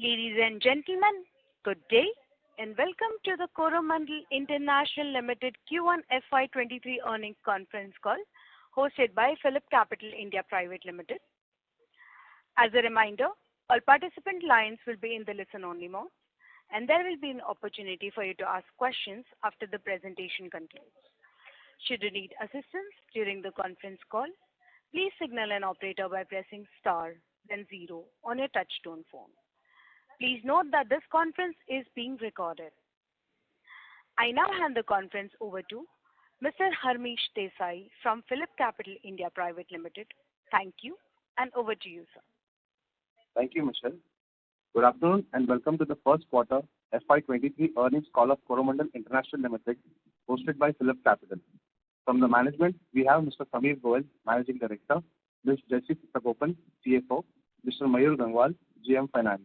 Ladies and gentlemen, good day and welcome to the Coromandel International Limited Q1 FY23 earnings conference call hosted by PhillipCapital India Private Limited. As a reminder, all participant lines will be in the listen-only mode and there will be an opportunity for you to ask questions after the presentation concludes. Should you need assistance during the conference call, please signal an operator by pressing star then 0 on your touch-tone phone. Please note that this conference is being recorded. I now hand the conference over to Mr. Harmish Desai from PhillipCapital India Private Limited. Thank you and over to you, sir. Thank you, Michelle. Good afternoon and welcome to the first quarter FY23 earnings call of Coromandel International Limited hosted by PhillipCapital. From the management, we have Mr. Sameer Goel, Managing Director, Ms. Jayashree Satagopan, CFO, Mr. Mayur Gangwal, GM Finance.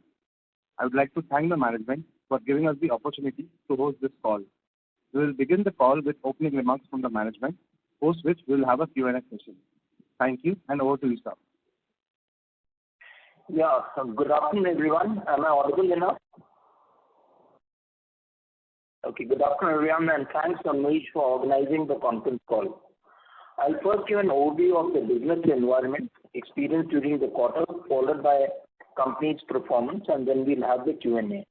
I would like to thank the management for giving us the opportunity to host this call. We will begin the call with opening remarks from the management, post which we will have a Q&A session. Thank you and over to you, sir. Yeah, good afternoon everyone. Am I audible enough? Okay, good afternoon everyone and thanks Amish for organizing the conference call. I'll first give an overview of the business environment experienced during the quarter, followed by company's performance, and then we'll have the Q&A.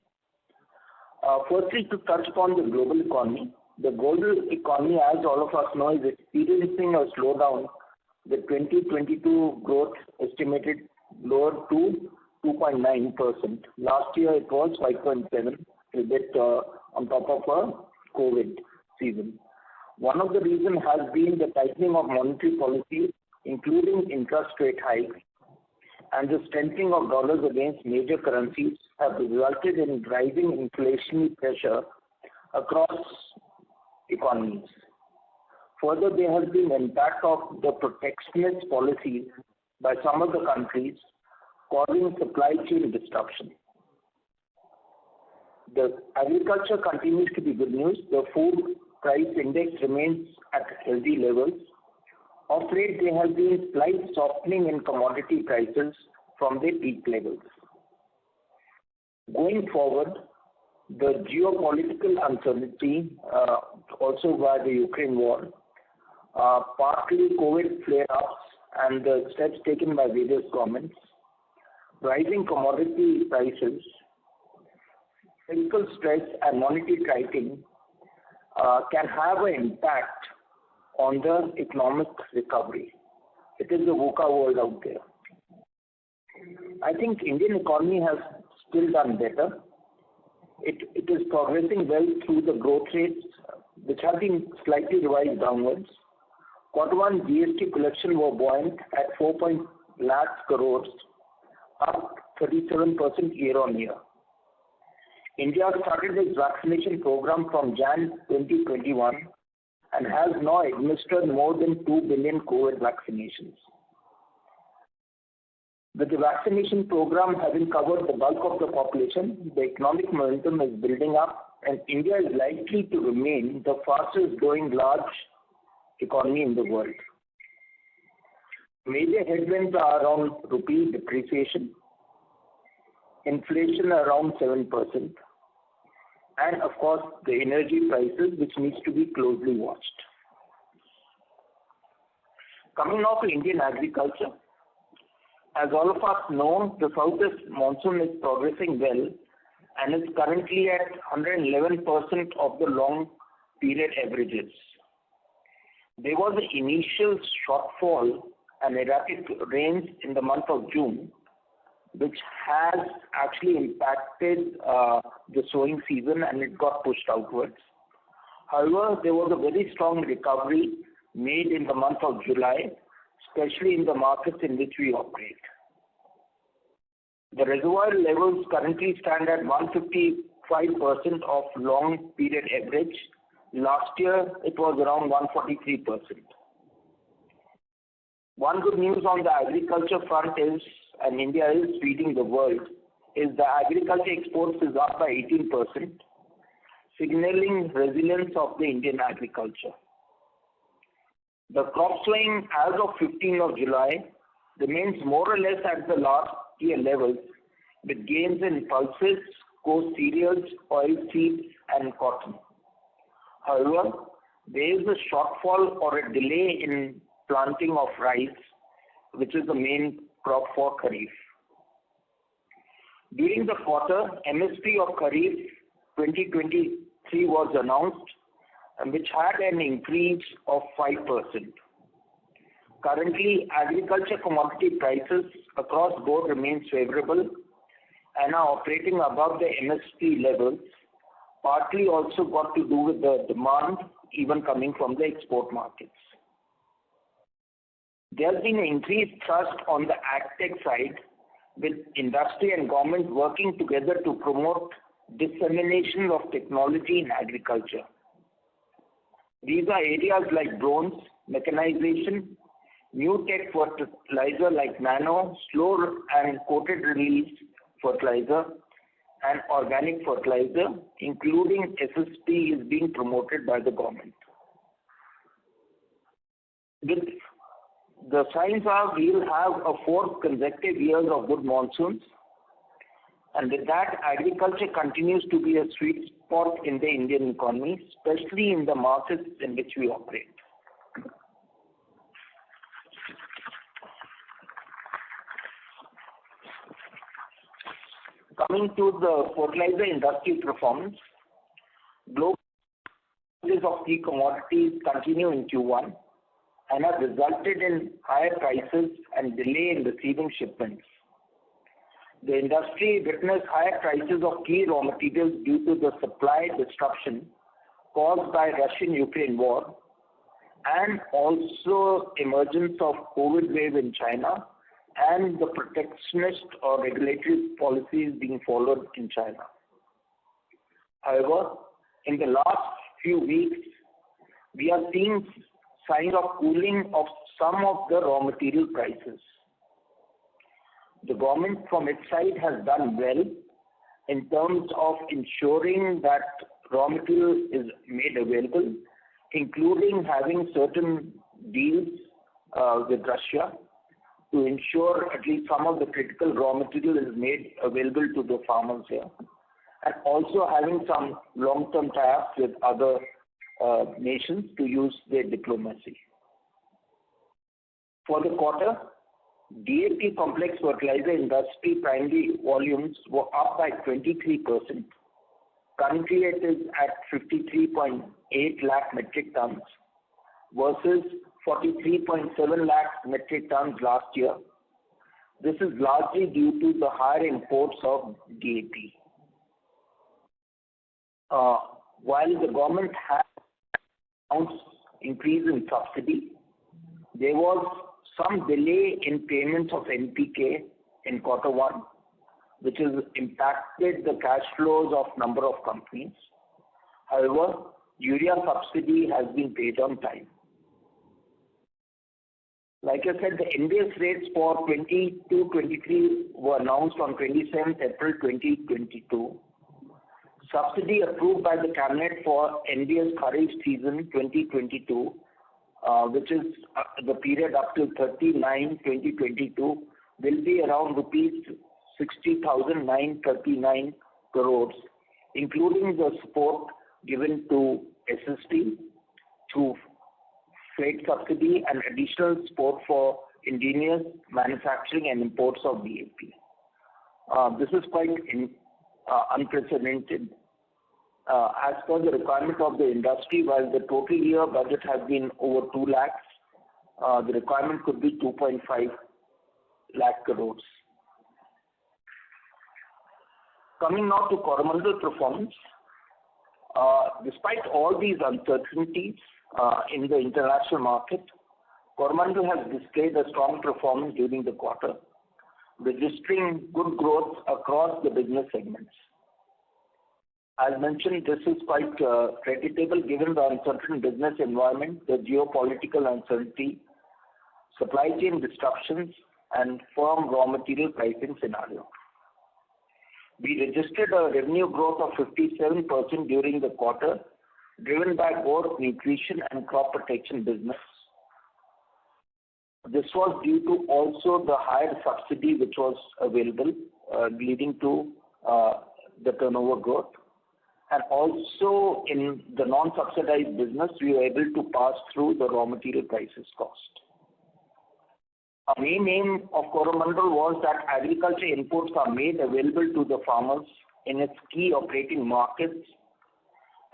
Firstly, to touch upon the global economy. The global economy, as all of us know, is experiencing a slowdown. The 2022 growth estimated lower to 2.9%. Last year it was 5.7%, a bit on top of a COVID season. One of the reasons has been the tightening of monetary policy, including interest rate hikes, and the strengthening of dollars against major currencies have resulted in rising inflationary pressure across economies. Further, there has been impact of the protectionist policies by some of the countries, causing supply chain disruption. The agriculture continues to be good news. The food price index remains at healthy levels. Of late, there has been slight softening in commodity prices from their peak levels. Going forward, the geopolitical uncertainty, also by the Ukraine war, partly COVID flare-ups and the steps taken by various governments, rising commodity prices, fiscal stress and monetary tightening can have an impact on the economic recovery. It is the VUCA world out there. I think Indian economy has still done better. It is progressing well through the growth rates, which have been slightly revised downwards. Quarter 1 GST collection were buoyant at 4 lakh crores, up 37% year on year. India started its vaccination program from Jan 2021 and has now administered more than 2 billion COVID vaccinations. With the vaccination program having covered the bulk of the population, the economic momentum is building up and India is likely to remain the fastest growing large economy in the world. Major headwinds are around rupee depreciation, inflation around 7%, and of course the energy prices, which needs to be closely watched. Coming now to Indian agriculture. As all of us know, the southwest monsoon is progressing well and is currently at 111% of the long period averages. There was an initial shortfall and erratic rains in the month of June, which has actually impacted the sowing season and it got pushed outwards. However, there was a very strong recovery made in the month of July, especially in the markets in which we operate. The reservoir levels currently stand at 155% of long period average. Last year, it was around 143%. One good news on the agriculture front is, and India is feeding the world, is the agriculture exports is up by 18%, signaling resilience of the Indian agriculture. The crop sowing as of 15th of July remains more or less at the last year levels, with gains in pulses, coarse cereals, oilseeds, and cotton. However, there is a shortfall or a delay in planting of rice, which is the main crop for Kharif. During the quarter, MSP of Kharif 2023 was announced, which had an increase of 5%. Currently, agriculture commodity prices across board remains favorable and are operating above the MSP levels, partly also got to do with the demand even coming from the export markets. There has been an increased thrust on the agtech side, with industry and government working together to promote dissemination of technology in agriculture. These are areas like drones, mechanization, new tech fertilizer like nano, slow and coated release fertilizer, and organic fertilizer, including SSP, is being promoted by the government. With the signs are we will have a fourth consecutive years of good monsoons, and with that, agriculture continues to be a sweet spot in the Indian economy, especially in the markets in which we operate. Coming to the fertilizer industry performance, global prices of key commodities continue in Q1 and have resulted in higher prices and delay in receiving shipments. The industry witnessed higher prices of key raw materials due to the supply disruption caused by Russian-Ukraine war and also emergence of COVID wave in China and the protectionist or regulatory policies being followed in China. However, in the last few weeks, we are seeing signs of cooling of some of the raw material prices. The government from its side has done well in terms of ensuring that raw material is made available, including having certain deals with Russia to ensure at least some of the critical raw material is made available to the farmers here, and also having some long-term tie-ups with other nations to use their diplomacy. For the quarter, DAP complex fertilizer industry primary volumes were up by 23%. Currently, it is at 53.8 lakh metric tons versus 43.7 lakh metric tons last year. This is largely due to the higher imports of DAP. While the government has announced increase in subsidy, there was some delay in payments of NPK in quarter one, which has impacted the cash flows of number of companies. However, urea subsidy has been paid on time. Like I said, the NBS rates for 22-23 were announced on 27th April 2022. Subsidy approved by the cabinet for NBS Kharif season 2022, which is the period up to 30/9/2022, will be around rupees 60,939 crores, including the support given to SSP through freight subsidy and additional support for indigenous manufacturing and imports of DAP. This is quite unprecedented. As per the requirement of the industry, while the total year budget has been over 2 lakhs, the requirement could be 2.5 lakh crores. Coming now to Coromandel Performance. Despite all these uncertainties in the international market, Coromandel has displayed a strong performance during the quarter, registering good growth across the business segments. As mentioned, this is quite creditable given the uncertain business environment, the geopolitical uncertainty, supply chain disruptions, and firm raw material pricing scenario. We registered a revenue growth of 57% during the quarter, driven by both nutrition and crop protection business. This was due to also the higher subsidy which was available, leading to the turnover growth. And also in the non-subsidized business, we were able to pass through the raw material prices cost. Our main aim of Coromandel was that agriculture inputs are made available to the farmers in its key operating markets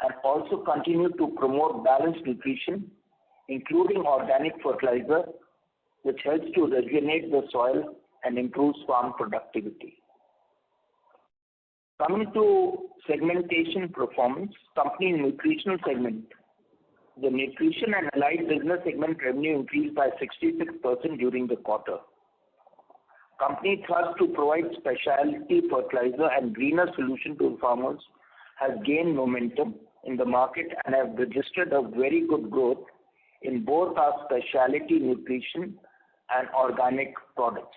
and also continue to promote balanced nutrition, including organic fertilizer, which helps to rejuvenate the soil and improves farm productivity. Coming to segmentation performance, company nutritional segment. The nutrition and allied business segment revenue increased by 66% during the quarter. Company thrust to provide specialty fertilizer and greener solution to farmers has gained momentum in the market and have registered a very good growth in both our specialty nutrition and organic products.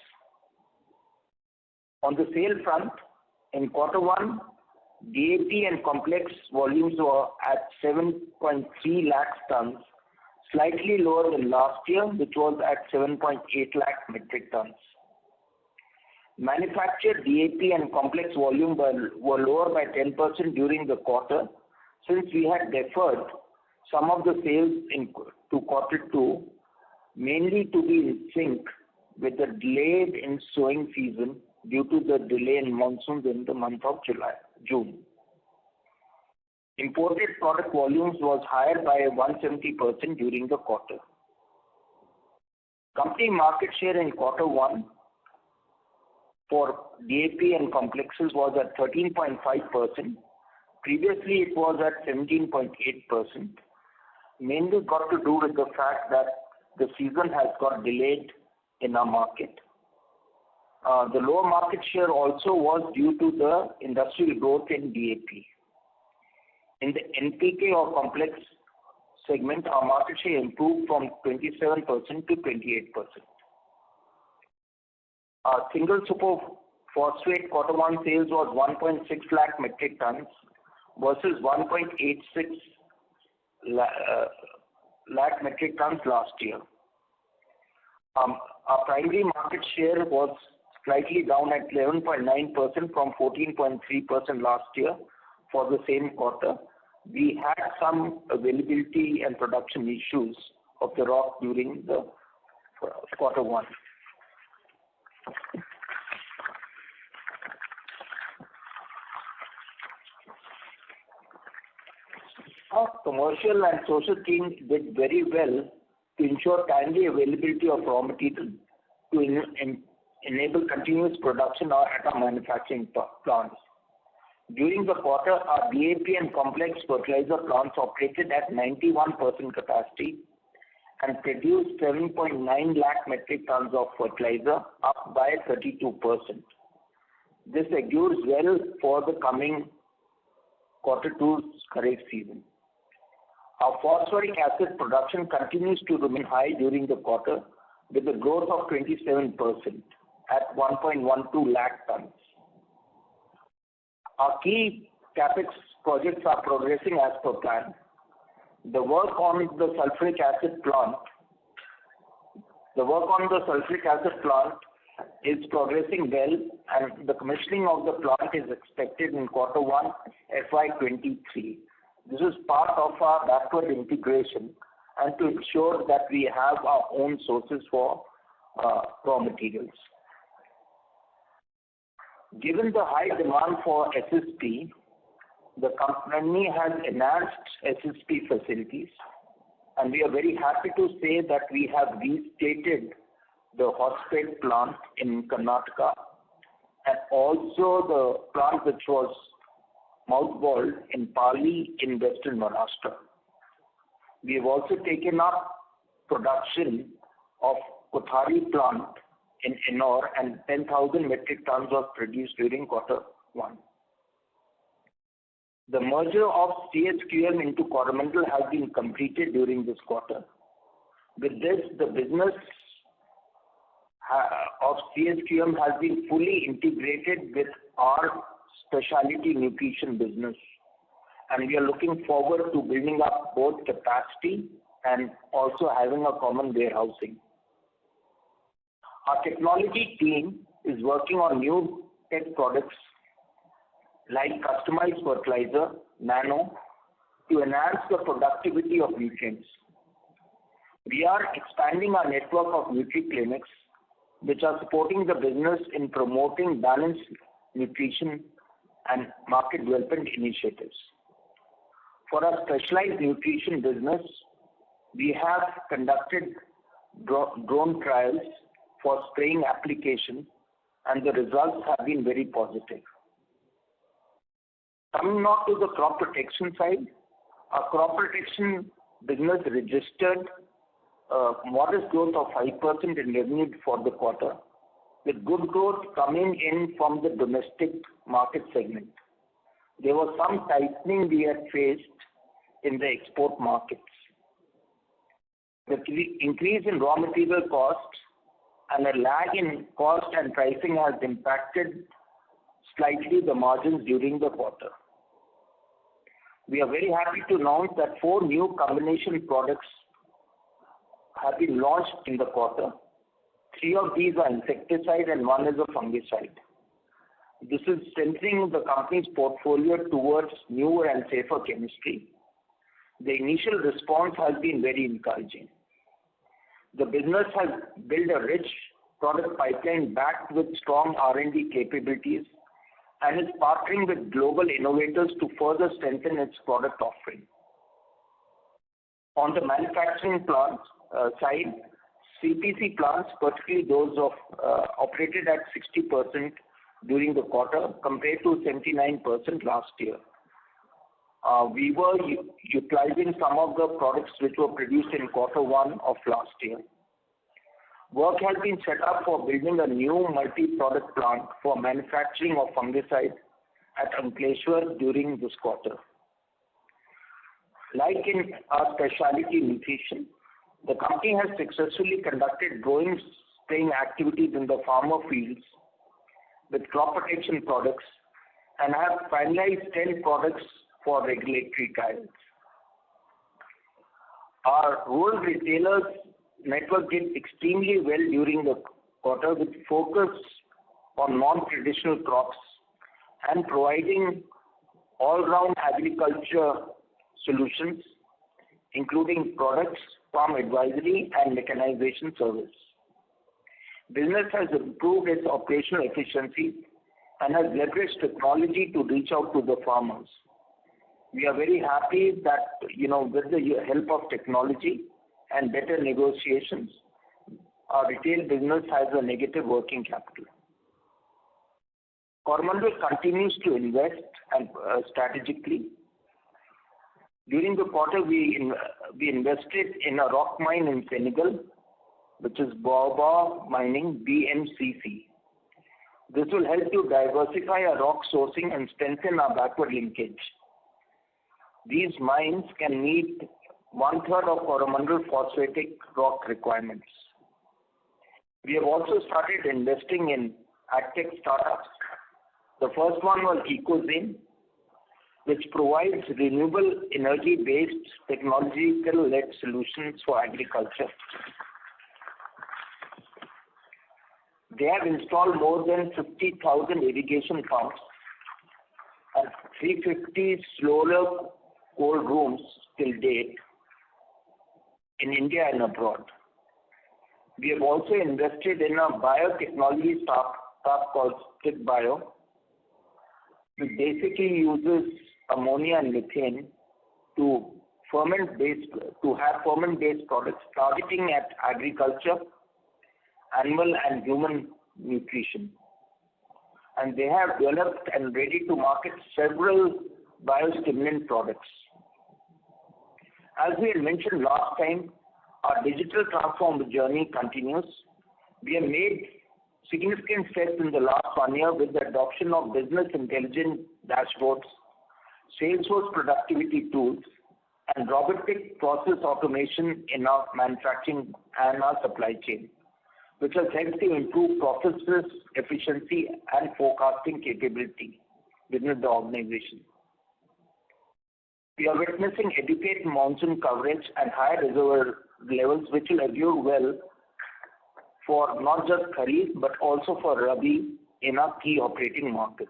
On the sale front, in quarter one, DAP and complex volumes were at 7.3 lakh tons, slightly lower than last year, which was at 7.8 lakh metric tons. Manufactured DAP and complex volume were lower by 10% during the quarter, since we had deferred some of the sales to quarter two, mainly to be in sync with the delayed in sowing season due to the delay in monsoons in the month of June. Imported product volumes was higher by 170% during the quarter. Company market share in quarter one for DAP and complexes was at 13.5%. Previously, it was at 17.8%. Mainly got to do with the fact that the season has got delayed in our market. The lower market share also was due to the industrial growth in DAP. In the NPK or complex segment, our market share improved from 27% to 28%. Our single super phosphate quarter one sales was 1.6 lakh metric tons versus 1.86 lakh metric tons last year. Our primary market share was slightly down at 11.9% from 14.3% last year for the same quarter. We had some availability and production issues of the rock during the quarter one. Our commercial and social team did very well to ensure timely availability of raw material to enable continuous production at our manufacturing plants. During the quarter, our DAP and complex fertilizer plants operated at 91% capacity and produced 7.9 lakh metric tons of fertilizer, up by 32%. This augurs well for the coming quarter two's kharif season. Our phosphoric acid production continues to remain high during the quarter with a growth of 27% at 1.12 lakh tons. Our key capex projects are progressing as per plan. The work on the sulfuric acid plant is progressing well, and the commissioning of the plant is expected in quarter one FY23. This is part of our backward integration and to ensure that we have our own sources for raw materials. Given the high demand for SSP, the company has enhanced SSP facilities, and we are very happy to say that we have restated the Hospet plant in Karnataka and also the plant which was mothballed in Pali in Western Maharashtra. We have also taken up production of Kothari plant in Ennore, and 10,000 metric tons was produced during quarter one. The merger of CHQM into Coromandel has been completed during this quarter. With this, the business of CHQM has been fully integrated with our specialty nutrition business, and we are looking forward to building up both capacity and also having a common warehousing. Our technology team is working on new tech products like customized fertilizer, nano, to enhance the productivity of nutrients. We are expanding our network of nutri-clinics, which are supporting the business in promoting balanced nutrition and market development initiatives. For our specialized nutrition business, we have conducted drone trials for spraying application, and the results have been very positive. Coming now to the crop protection side, our crop protection business registered a modest growth of 5% in revenue for the quarter, with good growth coming in from the domestic market segment. There was some tightening we had faced in the export markets. The increase in raw material costs and a lag in cost and pricing has impacted slightly the margins during the quarter. We are very happy to announce that 4 new combination products have been launched in the quarter. 3 of these are insecticide and 1 is a fungicide. This is strengthening the company's portfolio towards newer and safer chemistry. The initial response has been very encouraging. The business has built a rich product pipeline backed with strong R&D capabilities and is partnering with global innovators to further strengthen its product offering. On the manufacturing plants side, CPC plants, particularly those operated at 60% during the quarter compared to 79% last year. We were utilizing some of the products which were produced in Q1 of last year. Work has been set up for building a new multi-product plant for manufacturing of fungicide at Ankleshwar during this quarter. Like in our specialty nutrition, the company has successfully conducted growing spraying activities in the farmer fields with crop protection products and have finalized 10 products for regulatory trials. Our rural retailers network did extremely well during the quarter with focus on non-traditional crops and providing all-round agriculture solutions, including products, farm advisory and mechanization service. Business has improved its operational efficiency and has leveraged technology to reach out to the farmers. We are very happy that, with the help of technology and better negotiations, our retail business has a negative working capital. Coromandel continues to invest and strategically. During the quarter, we invested in a rock mine in Senegal, which is Baobab Mining, BMCC. This will help to diversify our rock sourcing and strengthen our backward linkage. These mines can meet 1/3 of Coromandel phosphatic rock requirements. We have also started investing in agtech startups. The first one was EcoZane, which provides renewable energy-based technological-led solutions for agriculture. They have installed more than 50,000 irrigation pumps and 350 solar cold rooms till date in India and abroad. We have also invested in a biotechnology startup called Stick Bio, which basically uses ammonia and methane to have ferment-based products targeting at agriculture, animal and human nutrition. And they have developed and ready to market several biostimulant products. As we had mentioned last time, our digital transformation journey continues. We have made significant steps in the last 1 year with the adoption of business intelligence dashboards, Salesforce productivity tools, and robotic process automation in our manufacturing and our supply chain, which has helped to improve processes, efficiency, and forecasting capability within the organization. We are witnessing adequate monsoon coverage and high reservoir levels, which will augur well for not just Kharif but also for Rabi in our key operating markets.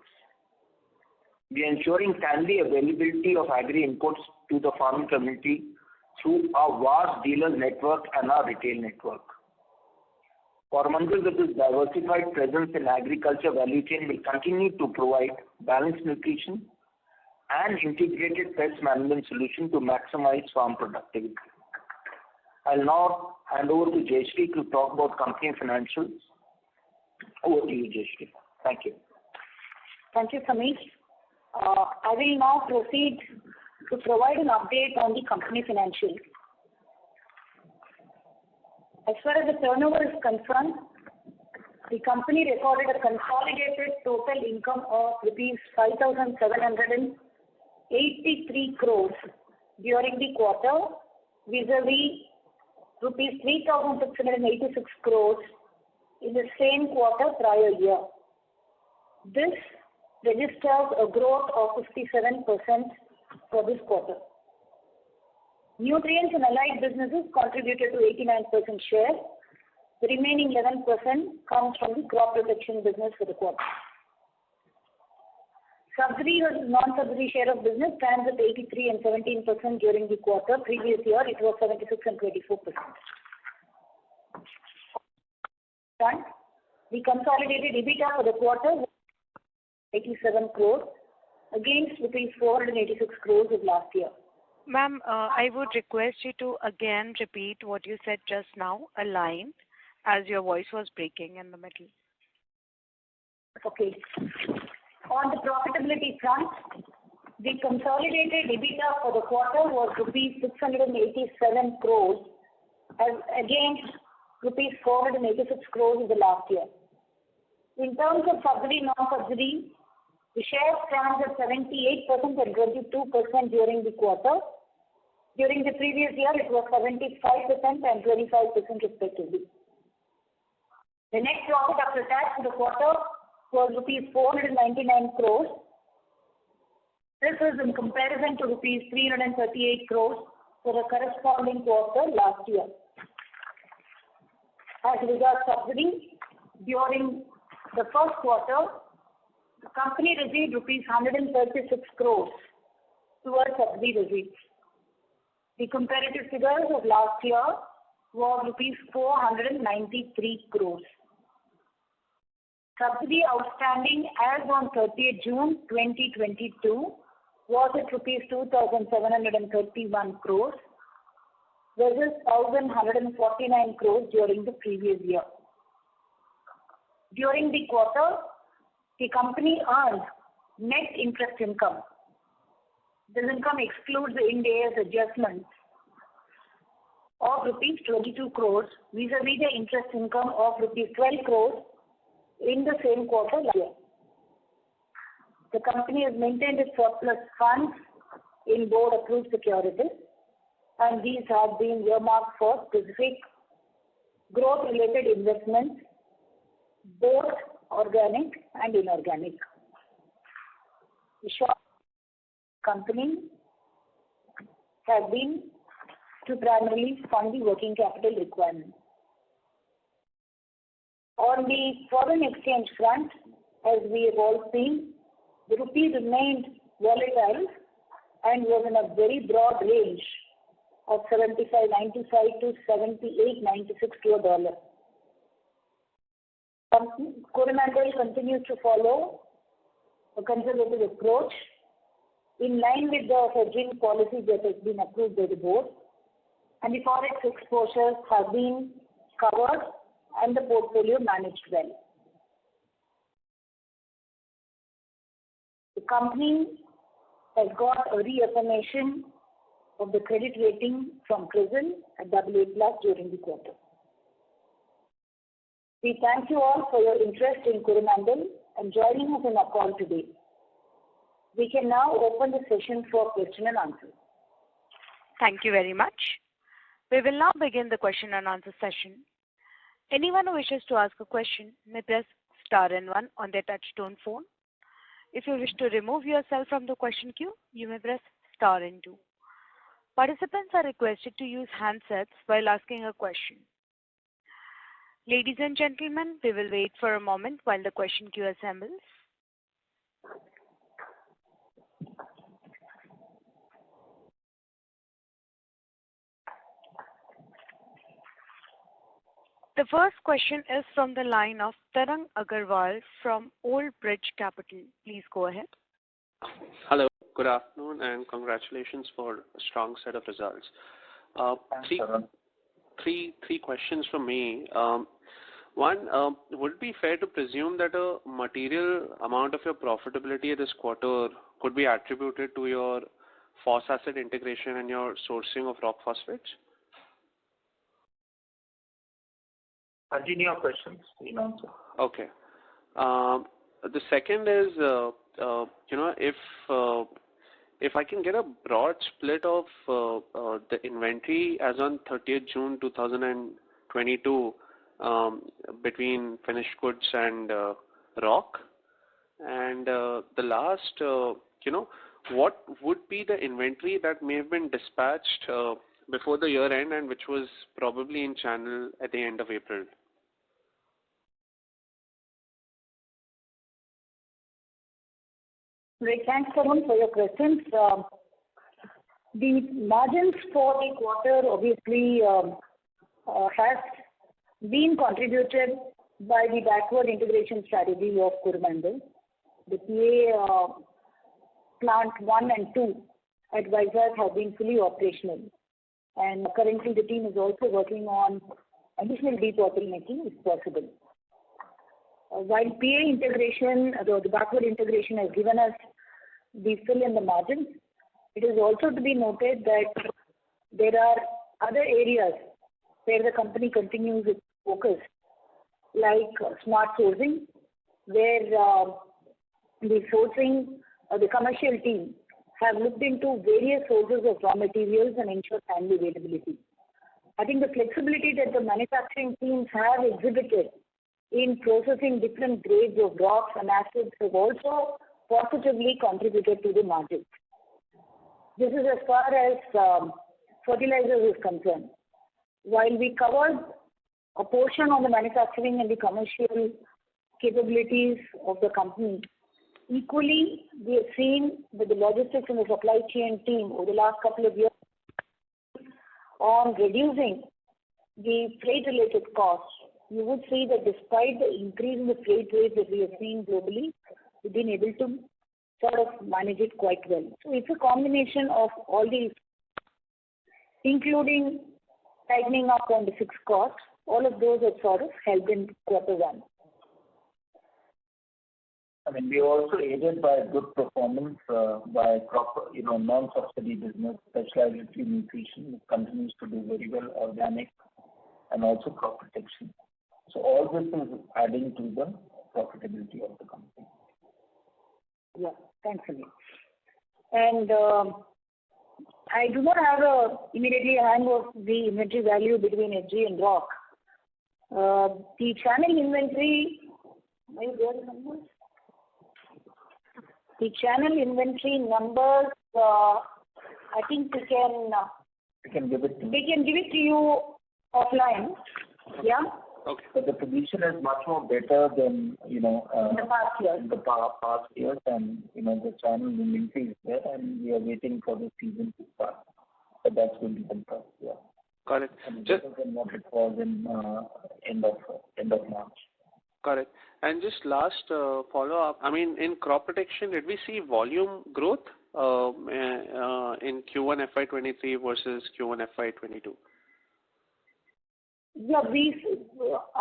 We are ensuring timely availability of agri inputs to the farming community through our vast dealer network and our retail network. Coromandel, with its diversified presence in agriculture value chain, will continue to provide balanced nutrition and integrated pest management solution to maximize farm productivity. I'll now hand over to Jayashree to talk about company financials. Over to you, Jayashree. Thank you. Thank you, Sameer. I will now proceed to provide an update on the company financials. As far as the turnover is concerned, the company recorded a consolidated total income of rupees 5,783 crores during the quarter, vis-a-vis rupees 3,686 crores in the same quarter prior year. This registers a growth of 57% for this quarter. Nutrients and allied businesses contributed to 89% share. The remaining 11% comes from the crop protection business for the quarter. Subsidy versus non-subsidy share of business stands at 83 and 17% during the quarter. Previous year, it was 76 and 24%. The consolidated EBITDA for the quarter was 87 crores against rupees 486 crores of last year. Ma'am, I would request you to again repeat what you said just now, a line, as your voice was breaking in the middle. Okay. On the profitability front, the consolidated EBITDA for the quarter was rupees 687 crores as against rupees 486 crores in the last year. In terms of subsidy, non-subsidy, the share stands at 78% and 22% during the quarter. During the previous year, it was 75% and 25% respectively. The net profit after tax for the quarter was rupees 499 crores. This is in comparison to rupees 338 crores for the corresponding quarter last year. As regards subsidy, during the first quarter, the company received rupees 136 crores towards subsidy receipts. The comparative figures of last year were rupees 493 crores. Subsidy outstanding as on 30th June 2022 was at rupees 2,731 crores versus 1,149 crores during the previous year. During the quarter, the company earned net interest income. This income excludes the Ind AS adjustments of rupees 22 crores vis-a-vis the interest income of rupees 12 crores in the same quarter last year. The company has maintained its surplus funds in board approved securities, and these have been earmarked for specific growth related investments, both organic and inorganic. The short company has been to primarily fund the working capital requirements. On the foreign exchange front, as we have all seen, the rupee remained volatile and was in a very broad range of 75.95 to 78.96 to a dollar. Coromandel continues to follow a conservative approach in line with the hedging policy that has been approved by the board, and the forex exposures have been covered and the portfolio managed well. The company has got a reaffirmation of the credit rating from CRISIL at AA+ during the quarter. We thank you all for your interest in Coromandel and joining us in our call today. We can now open the session for question and answer. Thank you very much. We will now begin the question and answer session. Anyone who wishes to ask a question may press star and 1 on their touch-tone phone. If you wish to remove yourself from the question queue, you may press star and 2. Participants are requested to use handsets while asking a question. Ladies and gentlemen, we will wait for a moment while the question queue assembles. The first question is from the line of Tarang Agarwal from Old Bridge Capital. Please go ahead. Hello, good afternoon, and congratulations for a strong set of results. Three questions from me. One, would it be fair to presume that a material amount of your profitability this quarter could be attributed to your phosphate asset integration and your sourcing of rock phosphates? Continue your questions. Okay. The second is, if I can get a broad split of the inventory as on 30th June 2022 between finished goods and rock, and the last, what would be the inventory that may have been dispatched before the year end and which was probably in channel at the end of April? Great. Thanks, Tarun, for your questions. The margins for the quarter obviously has been contributed by the backward integration strategy of Coromandel. The PA plant 1 and 2 at Vizag have been fully operational, and currently the team is also working on additional debottlenecking if possible. While PA integration, the backward integration has given us the fill in the margins, it is also to be noted that there are other areas where the company continues its focus, like smart sourcing, where the commercial team have looked into various sources of raw materials and ensure timely availability. I think the flexibility that the manufacturing teams have exhibited in processing different grades of rocks and acids have also positively contributed to the margins. This is as far as fertilizers is concerned. While we covered a portion on the manufacturing and the commercial capabilities of the company, equally we have seen that the logistics and the supply chain team over the last couple of years on reducing the freight-related costs. You would see that despite the increase in the freight rates that we are seeing globally, we've been able to sort of manage it quite well. So it's a combination of all these, including tightening up on the fixed costs. All of those have sort of helped in quarter one. We are also aided by good performance by non-subsidy business, specialty nutrition, which continues to do very well, organic, and also crop protection. So all this is adding to the profitability of the company. Yeah, thanks, Sunil. And I do not have immediately a hang of the inventory value between FG and rock. The channel inventory, the channel inventory numbers, I think we can give it to you offline. Yeah. Okay. But the position is much more better than in the past years. In the past years, and the channel inventory is there, and we are waiting for the season to start. So that's going to help us. Yeah. Got it. Better than what it was in end of March. Got it. And just last follow-up, in crop protection, did we see volume growth in Q1 FY23 versus Q1 FY22? Yeah,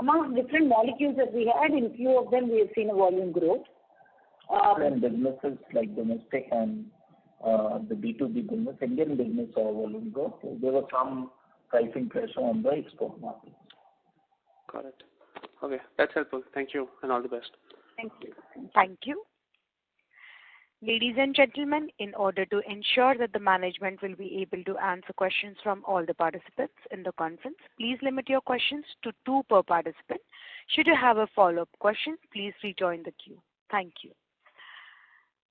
among different molecules that we had, in few of them we have seen a volume growth. And businesses like domestic and the B2B business, Indian business saw volume growth. There was some pricing pressure on the export market. Got it. Okay, that's helpful. Thank you, and all the best. Thank you. Thank you. Ladies and gentlemen, in order to ensure that the management will be able to answer questions from all the participants in the conference, please limit your questions to 2 per participant. Should you have a follow-up question, please rejoin the queue. Thank you.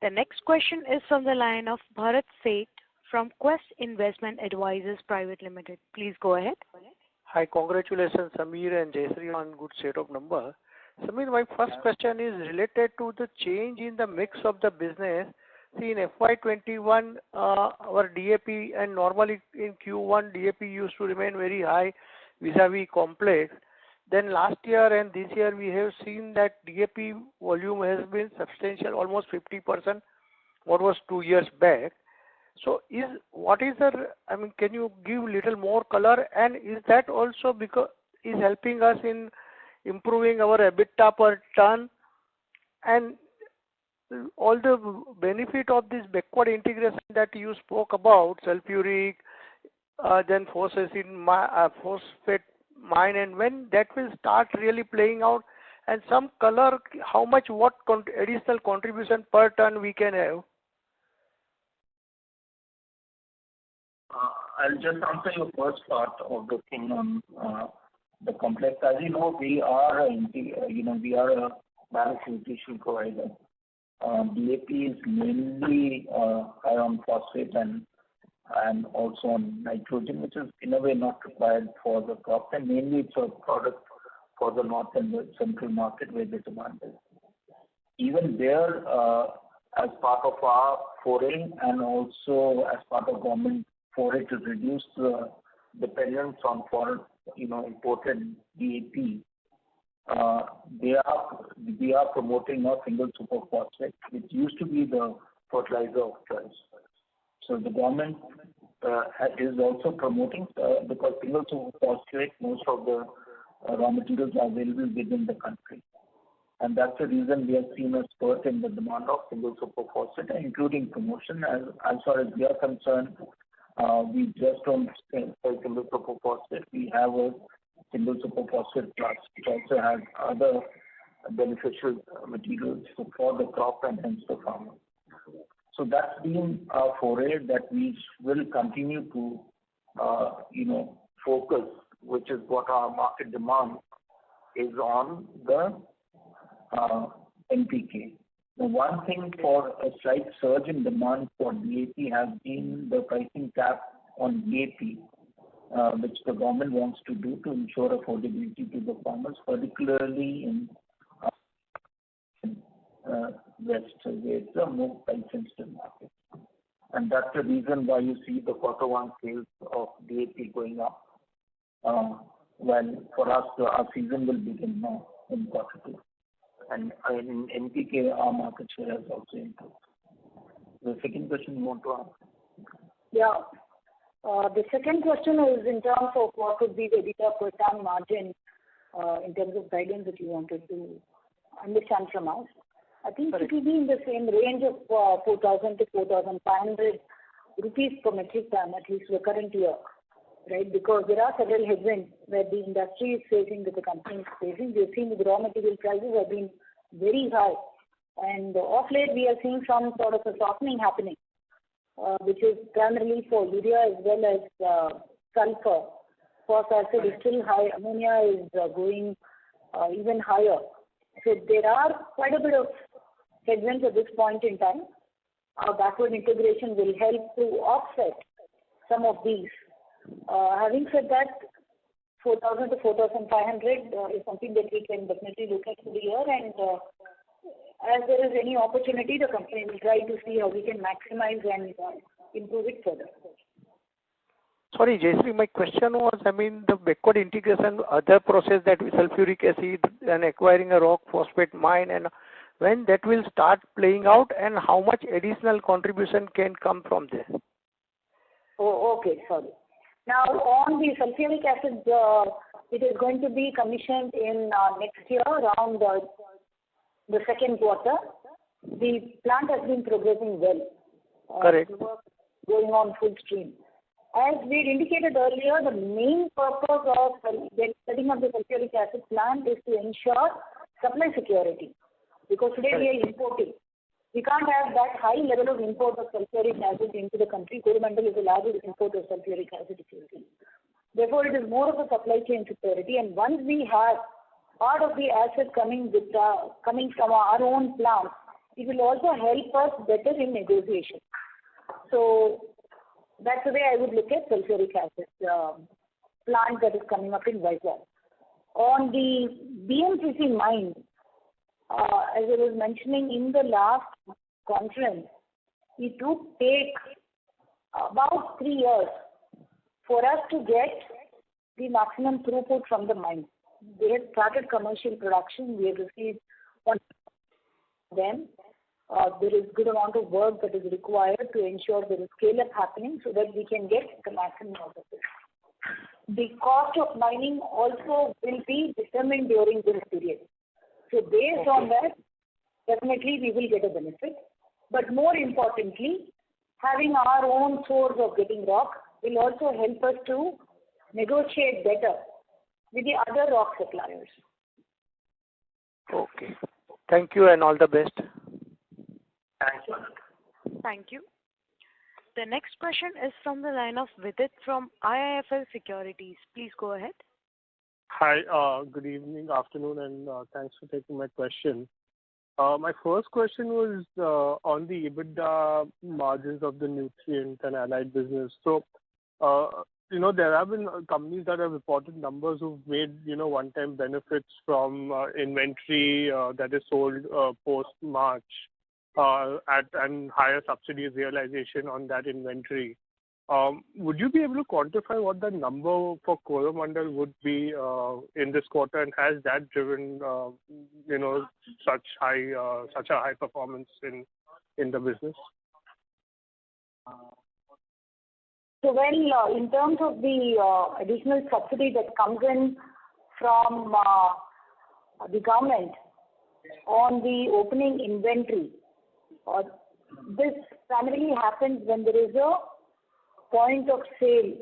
The next question is from the line of Bharat Seth from Quest Investment Advisors Private Limited. Please go ahead. Hi, congratulations, Samir and Jayshree, on good set of numbers. Samir, my first question is related to the change in the mix of the business. See, in FY21, our DAP, and normally in Q1, DAP used to remain very high vis-a-vis complex. Then last year and this year, we have seen that DAP volume has been substantial, almost 50%, what was 2 years back. So can you give little more color, and is that also because is helping us in improving our EBITDA per ton, and all the benefit of this backward integration that you spoke about, sulfuric, then phosphate mine, and when that will start really playing out, and some color, how much, additional contribution per ton we can have? I'll just answer your first part of the thing on the complex. As you know, we are a balanced nutrition provider. DAP is mainly high on phosphate and also on nitrogen, which is in a way not required for the crop, and mainly it's a product for the north and the central market where the demand is. Even there, as part of our foray and also as part of government foray to reduce the dependence on foreign, imported DAP, we are promoting a single superphosphate, which used to be the fertilizer of choice. So the government is also promoting because single superphosphate, most of the raw materials are available within the country. And that's the reason we have seen a spurt in the demand of single superphosphate, including promotion. As far as we are concerned, we just don't sell single superphosphate. We have a single superphosphate plus, which also has other beneficial materials for the crop and hence the farmer. So that's been our foray that we will continue to, focus, which is what our market demand is on the NPK. The one thing for a slight surge in demand for DAP has been the pricing cap on DAP, which the government wants to do to ensure affordability to the farmers, particularly in West, where it's a more price-sensitive market. And that's the reason why you see the Q1 sales of DAP going up. While for us, our season will begin now in Q2. And in NPK, our market share has also improved. The second question you want to ask? Yeah. The second question is in terms of what would be the EBITDA per ton margin in terms of guidance that you wanted to understand from us. I think it will be in the same range of 4,000 to 4,500 rupees per metric ton, at least for the current year, right? Because there are several headwinds where the industry is facing, that the company is facing. We have seen the raw material prices have been very high. And of late, we are seeing some sort of a softening happening, which is primarily for urea as well as sulfur. Phosphate acid is still high. Ammonia is going even higher. So there are quite a bit of headwinds at this point in time. Our backward integration will help to offset some of these. Having said that, 4,000 to 4,500 is something that we can definitely look at for the year, and as there is any opportunity, the company will try to see how we can maximize and improve it further. Sorry, Jayshree, my question was, the backward integration, other process that with sulfuric acid and acquiring a rock phosphate mine, and when that will start playing out, and how much additional contribution can come from there? Oh, okay, sorry. Now, on the sulfuric acid, it is going to be commissioned in next year, around the second quarter. The plant has been progressing well. Correct. The work going on full stream. As we indicated earlier, the main purpose of setting up the sulfuric acid plant is to ensure supply security. Because today we are importing. We can't have that high level of import of sulfuric acid into the country. Coromandel is the largest importer of sulfuric acid. Therefore, it is more of a supply chain security. And once we have part of the acid coming from our own plant, it will also help us better in negotiation. So that's the way I would look at sulfuric acid. plant that is coming up in Vizag. On the BMCC mine, as I was mentioning in the last conference, it would take about 3 years for us to get the maximum throughput from the mine. They have started commercial production. We have received one of them. There is good amount of work that is required to ensure there is scale-up happening so that we can get the maximum out of it. The cost of mining also will be determined during this period. So based on that, definitely we will get a benefit. But more importantly, having our own source of getting rock will also help us to negotiate better with the other rock suppliers. Okay. Thank you and all the best. Thank you. Thank you. The next question is from the line of Vidit from IIFL Securities. Please go ahead. Hi, good evening, afternoon, and thanks for taking my question. My first question was on the EBITDA margins of the nutrient and allied business. So, there have been companies that have reported numbers who've made, one-time benefits from inventory that is sold post-March and higher subsidy realization on that inventory. Would you be able to quantify what the number for Coromandel would be in this quarter, and has that driven, such a high performance in the business? So, well, in terms of the additional subsidy that comes in from the government on the opening inventory, this primarily happens when there is a point of sale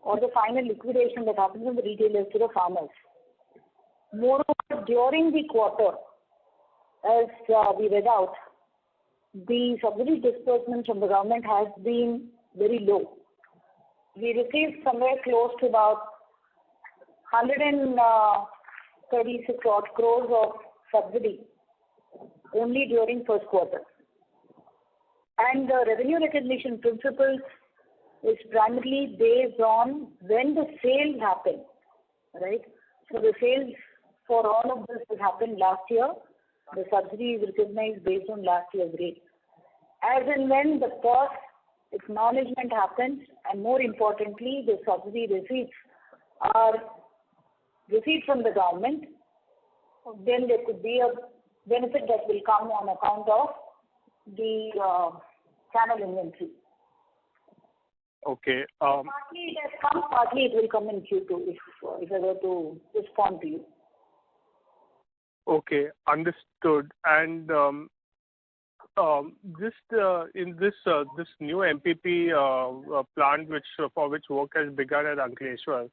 or the final liquidation that happens from the retailers to the farmers. Moreover, during the quarter, as we read out, the subsidy disbursement from the government has been very low. We received somewhere close to about 136 odd crores of subsidy only during first quarter. And the revenue recognition principles is primarily based on when the sales happen, right? So the sales for all of this has happened last year. The subsidy is recognized based on last year's rate. As and when the cost acknowledgement happens, and more importantly, the subsidy receipts are received from the government, then there could be a benefit that will come on account of the channel inventory. Okay. Partly it has come, partly it will come in Q2 if I were to respond to you. Okay, understood. And this new MPP plant for which work has begun at Ankleshwar,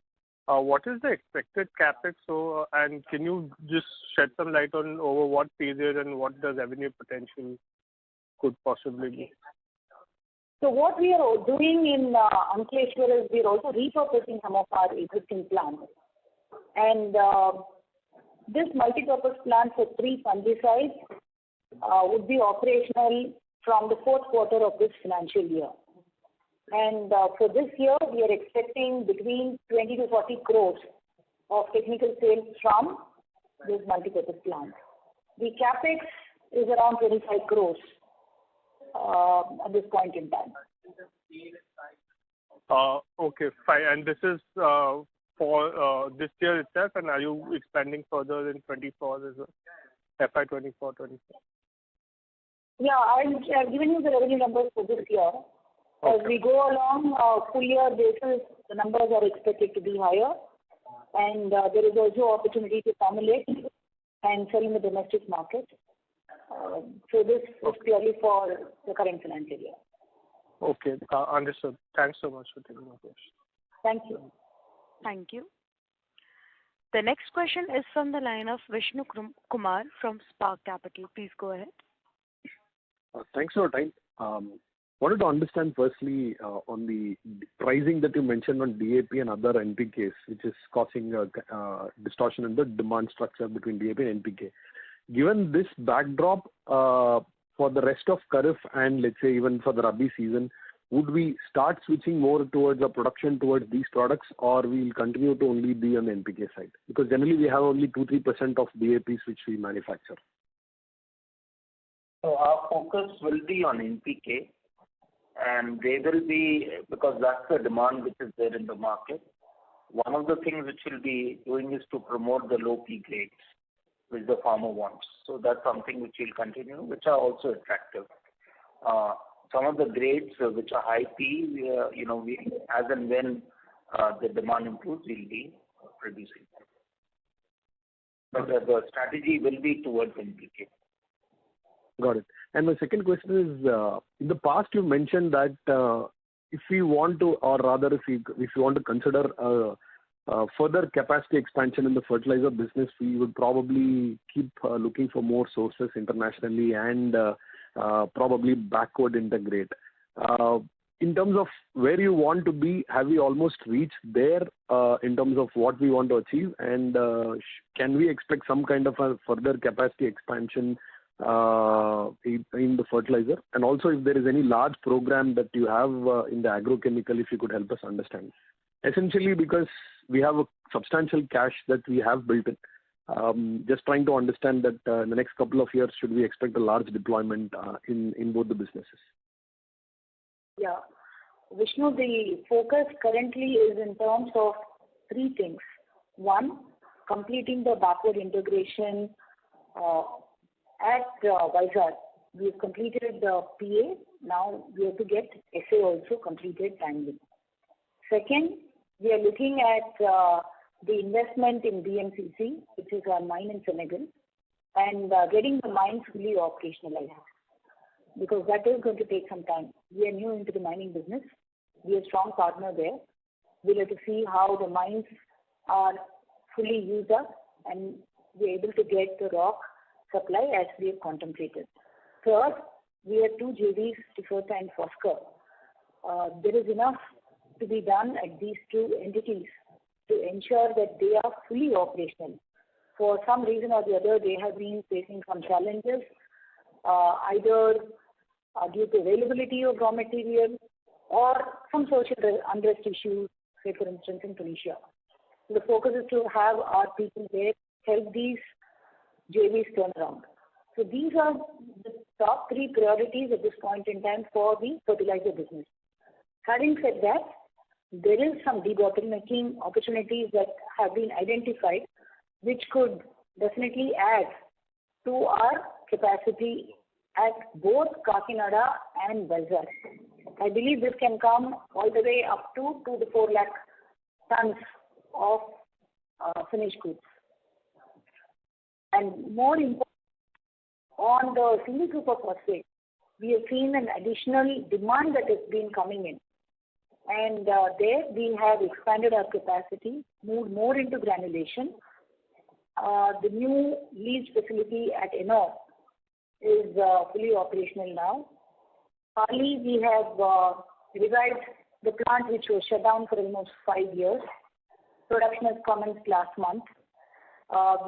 what is the expected capex? So, and can you just shed some light on over what period and what the revenue potential could possibly be? So what we are doing in Ankleshwar is we are also repurposing some of our existing plants. And this multi-purpose plant for 3 fungicides would be operational from the fourth quarter of this financial year. And for this year, we are expecting between 20 to 40 crores of technical sales from this multi-purpose plant. The capex is around 25 crores at this point in time. Okay, fine. And this is for this year itself, and are you expanding further in 24 as well? FY24, 24? Yeah, I've given you the revenue numbers for this year. Okay. As we go along, full year basis, the numbers are expected to be higher. And there is also opportunity to formulate and sell in the domestic market. So this is purely for the current financial year. Okay, understood. Thanks so much for taking my question. Thank you. Thank you. The next question is from the line of Vishnu Kumar from Spark Capital. Please go ahead. Thanks for your time. Wanted to understand firstly on the pricing that you mentioned on DAP and other NPKs, which is causing a distortion in the demand structure between DAP and NPK. Given this backdrop, for the rest of Kharif and let's say even for the Rabi season, would we start switching more towards a production towards these products, or we'll continue to only be on the NPK side? Because generally we have only 2-3% of DAPs which we manufacture. So our focus will be on NPK, and they will be, because that's the demand which is there in the market. One of the things which we'll be doing is to promote the low P grades which the farmer wants. So that's something which will continue, which are also attractive. Some of the grades which are high P, we, as and when the demand improves, we'll be producing. But the strategy will be towards NPK. Got it. And my second question is, in the past you mentioned that if we want to, or rather if you want to consider further capacity expansion in the fertilizer business, we would probably keep looking for more sources internationally and probably backward integrate. In terms of where you want to be, have we almost reached there in terms of what we want to achieve? And can we expect some kind of a further capacity expansion in the fertilizer? And also if there is any large program that you have in the agrochemical, if you could help us understand. Essentially because we have a substantial cash that we have built in. Just trying to understand that in the next couple of years, should we expect a large deployment in both the businesses? Yeah. Vishnu, the focus currently is in terms of three things. One, completing the backward integration at Vizag. We've completed the PA. Now we have to get SA also completed timely. Second, we are looking at the investment in BMCC, which is our mine in Senegal, and getting the mine fully operationalized, because that is going to take some time. We are new into the mining business. We are a strong partner there. We'll have to see how the mines are fully used up and we're able to get the rock supply as we have contemplated. Third, we have two JVs, Tiferta and Foskor. There is enough to be done at these two entities to ensure that they are fully operational. For some reason or the other, they have been facing some challenges, either due to availability of raw material or some social unrest issues, say for instance in Tunisia. The focus is to have our people there help these JVs turn around. So these are the top three priorities at this point in time for the fertilizer business. Having said that, there is some debottlenecking opportunities that have been identified, which could definitely add to our capacity at both Kakinada and Vizag. I believe this can come all the way up to 2 to 4 lakh tons of finished goods. And more important, on the single superphosphate, we have seen an additional demand that has been coming in. And there we have expanded our capacity, moved more into granulation. The new leased facility at Ennore is fully operational now. Partly we have revived the plant which was shut down for almost 5 years. Production has commenced last month.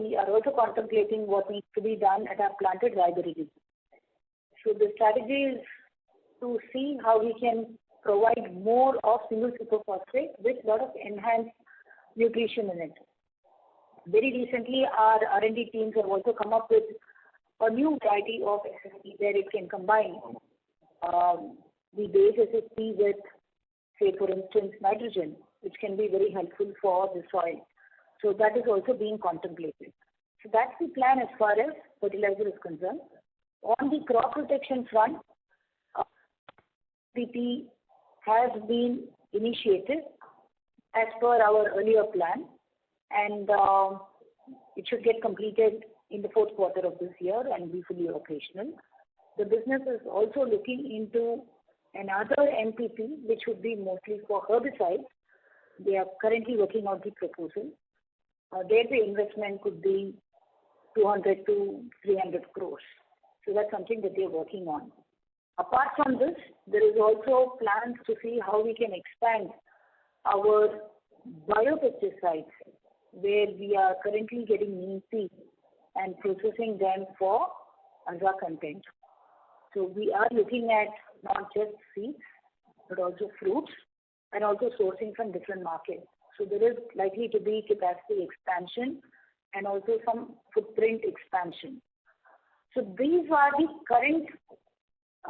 We are also contemplating what needs to be done at our plant at Raebareli. So the strategy is to see how we can provide more of single superphosphate with a lot of enhanced nutrition in it. Very recently, our R&D teams have also come up with a new variety of SSP where it can combine the base SSP with, say, for instance, nitrogen, which can be very helpful for the soil. So that is also being contemplated. So that's the plan as far as fertilizer is concerned. On the crop protection front, PP has been initiated as per our earlier plan, and it should get completed in the fourth quarter of this year and be fully operational. The business is also looking into another MPP, which would be mostly for herbicides. They are currently working on the proposal. There the investment could be 200 to 300 crores. So that's something that they're working on. Apart from this, there is also plans to see how we can expand our biopesticides, where we are currently getting neem seeds and processing them for AZA content. So we are looking at not just seeds, but also fruits, and also sourcing from different markets. So there is likely to be capacity expansion and also some footprint expansion. So these are the current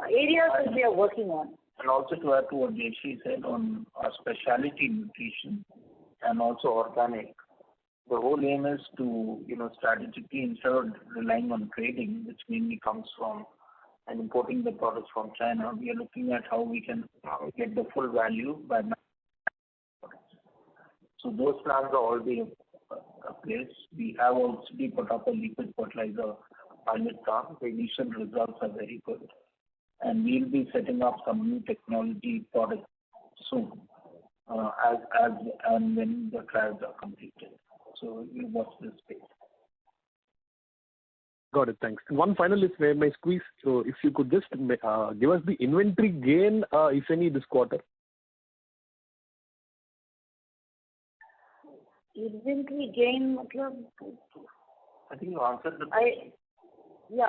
areas that we are working on. And also to add to what Jayashree said on our specialty nutrition and also organic, the whole aim is to, strategically, instead of relying on trading, which mainly comes from and importing the products from China, we are looking at how we can get the full value by products. So those plans are already in place. We have also put up a liquid fertilizer pilot plant. The initial results are very good. And we'll be setting up some new technology products soon, as and when the trials are completed. So you watch this space. Got it. Thanks. And one final is where my squeeze. So if you could just give us the inventory gain, if any, this quarter. Inventory gain, I think you answered the yeah.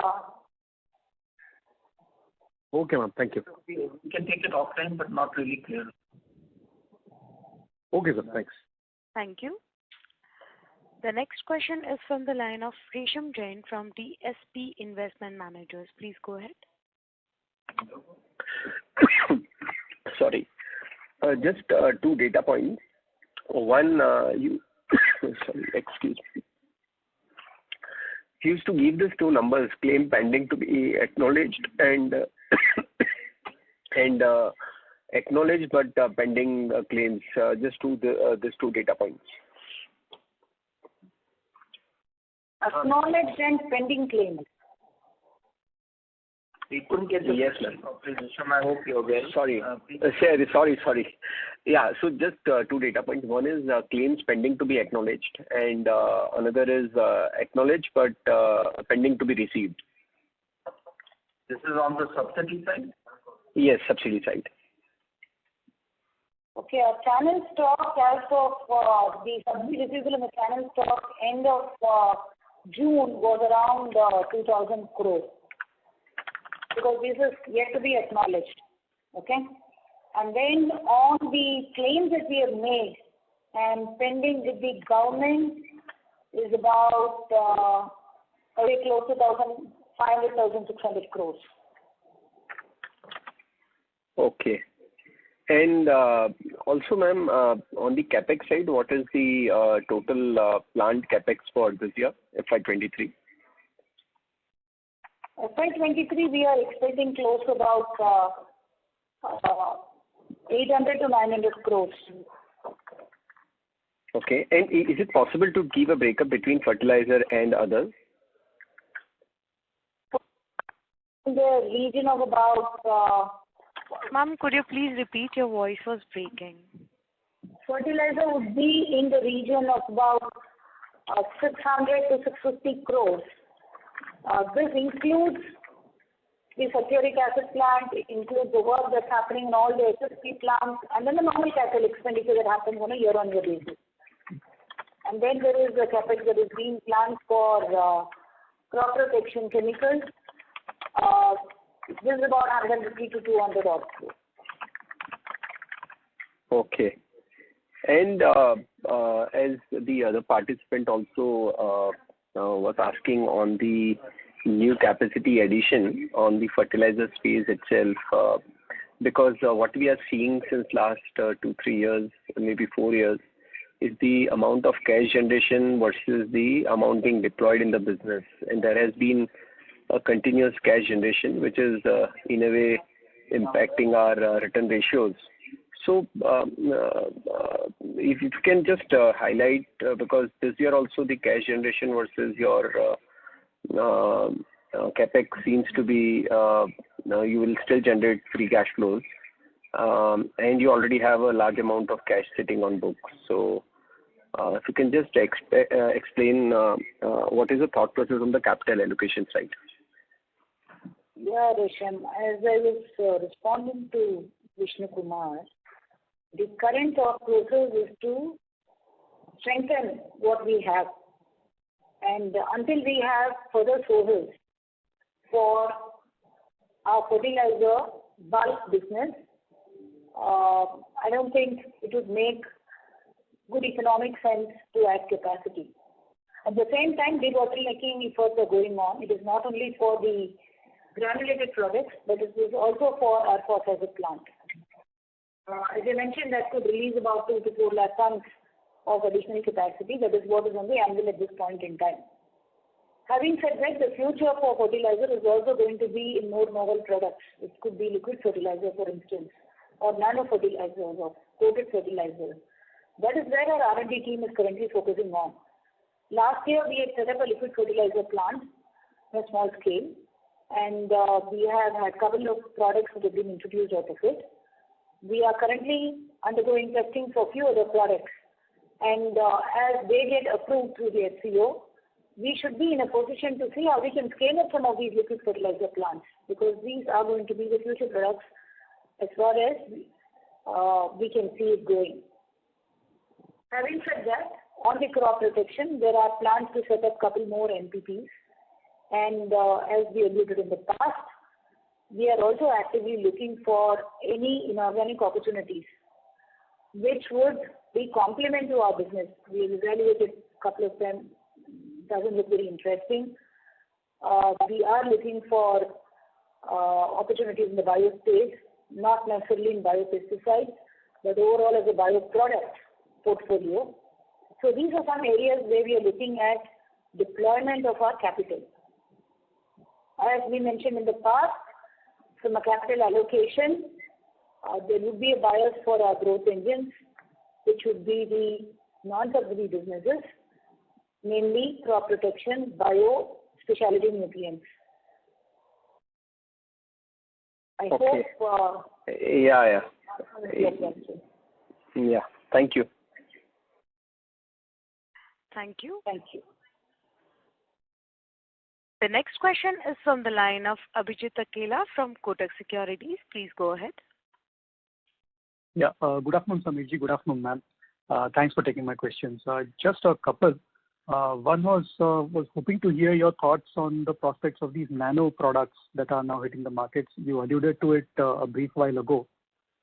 Okay, ma'am. Thank you. We can take it offline, but not really clear. Okay, sir. Thanks. Thank you. The next question is from the line of Resham Jain from DSP Investment Managers. Please go ahead. Sorry. Just 2 data points. One, sorry, excuse me. You used to give these 2 numbers, claim pending to be acknowledged and acknowledged but pending claims. Just these 2 data points. Acknowledged and pending claims. We couldn't get the yes, ma'am. I hope you're well. Sorry. Sorry. Yeah, so just 2 data points. One is claims pending to be acknowledged, and another is acknowledged but pending to be received. This is on the subsidy side? Yes, subsidy side. Okay, our channel stock as of the subsidy receivable in the channel stock end of June was around 2,000 crores. Because this is yet to be acknowledged. Okay? And then on the claims that we have made and pending with the government is about very close to 1,500, 1,600 crores. Okay. And also, ma'am, on the capex side, what is the total planned capex for this year, FY23? FY23, we are expecting close to about 800 to 900 crores. Okay. And is it possible to give a breakup between fertilizer and others? In the region of about... Ma'am, could you please repeat? Your voice was breaking. Fertilizer would be in the region of about 600 to 650 crores. This includes the sulfuric acid plant, it includes the work that's happening in all the SSP plants, and then the normal capital expenditure that happens on a year-on-year basis. And then there is the capex that is being planned for crop protection chemicals. This is about 150 to 200 odd crores. Okay. And as the other participant also was asking on the new capacity addition on the fertilizer space itself, because what we are seeing since last 2-3 years, maybe 4 years, is the amount of cash generation versus the amount being deployed in the business. And there has been a continuous cash generation, which is in a way impacting our return ratios. So if you can just highlight, because this year also the cash generation versus your capex seems to be, you will still generate free cash flows, and you already have a large amount of cash sitting on books. So if you can just explain what is the thought process on the capital allocation side. Yeah, Resham, as I was responding to Vishnu Kumar, the current thought process is to strengthen what we have. And until we have further sources for our fertilizer bulk business, I don't think it would make good economic sense to add capacity. At the same time, debottlenecking efforts are going on. It is not only for the granulated products, but it is also for our phosphate plant. As I mentioned, that could release about 2 to 4 lakh tons of additional capacity. That is what is on the anvil at this point in time. Having said that, the future for fertilizer is also going to be in more novel products. It could be liquid fertilizer, for instance, or nano fertilizers or coated fertilizers. That is where our R&D team is currently focusing on. Last year, we had set up a liquid fertilizer plant on a small scale, and we have had a couple of products that have been introduced out of it. We are currently undergoing testing for a few other products, and as they get approved through the SCO, we should be in a position to see how we can scale up some of these liquid fertilizer plants, because these are going to be the future products as far as we can see it going. Having said that, on the crop protection, there are plans to set up a couple more NPPs, and as we alluded in the past, we are also actively looking for any inorganic opportunities which would be complement to our business. We have evaluated a couple of them. Doesn't look very interesting. We are looking for opportunities in the bio space, not necessarily in biopesticides, but overall as a bioproduct portfolio. So these are some areas where we are looking at deployment of our capital. As we mentioned in the past, from a capital allocation, there would be a bias for our growth engines, which would be the non-subsidy businesses, mainly crop protection, bio, specialty nutrients. I hope. Yeah. Thank you. Thank you. Thank you. The next question is from the line of Abhijit Akela from Kotak Securities. Please go ahead. Yeah. Good afternoon, Sameerji. Good afternoon, ma'am. Thanks for taking my questions. Just a couple. One was hoping to hear your thoughts on the prospects of these nano products that are now hitting the markets. You alluded to it a brief while ago.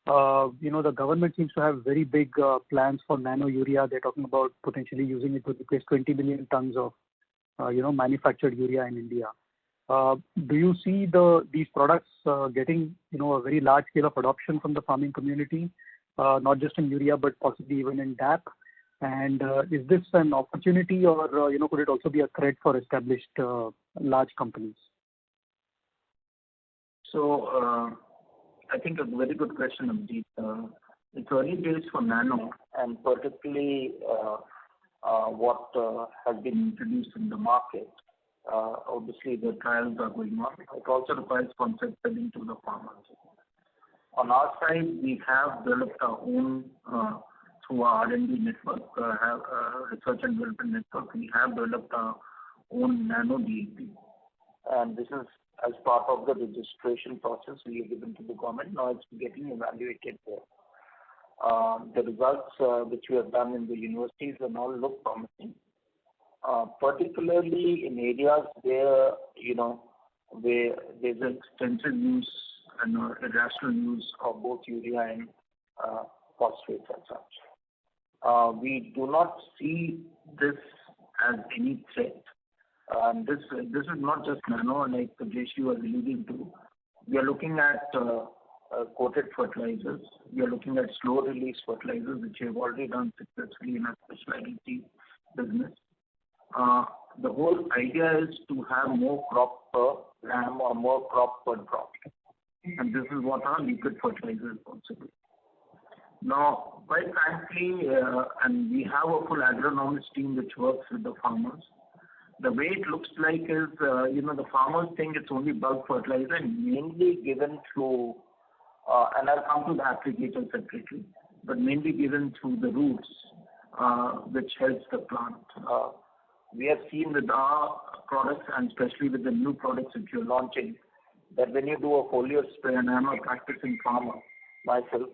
The government seems to have very big plans for nano urea. They're talking about potentially using it to replace 20 million tons of, manufactured urea in India. Do you see these products getting, a very large scale of adoption from the farming community, not just in urea, but possibly even in DAP? And is this an opportunity, or could it also be a threat for established large companies? So I think a very good question, Abhijit. It's early days for nano, and particularly what has been introduced in the market. Obviously, the trials are going on. It also requires concept selling to the farmers. On our side, we have developed our own, through our R&D network, research and development network, we have developed our own nano DAP. And this is as part of the registration process we have given to the government. Now it's getting evaluated there. The results which we have done in the universities and all look promising, particularly in areas where, where there's extensive use and irrational use of both urea and phosphates and such. We do not see this as any threat. This is not just nano, like Jayesh was alluding to. We are looking at coated fertilizers. We are looking at slow release fertilizers, which we have already done successfully in our specialty business. The whole idea is to have more crop per gram or more crop per drop. And this is what our liquid fertilizer is also doing. Now, quite frankly, and we have a full agronomist team which works with the farmers. The way it looks like is, the farmers think it's only bulk fertilizer and mainly given through, and I'll come to the applicator separately, but mainly given through the roots, which helps the plant. We have seen with our products, and especially with the new products that you're launching, that when you do a foliar spray, and I'm a practicing farmer myself,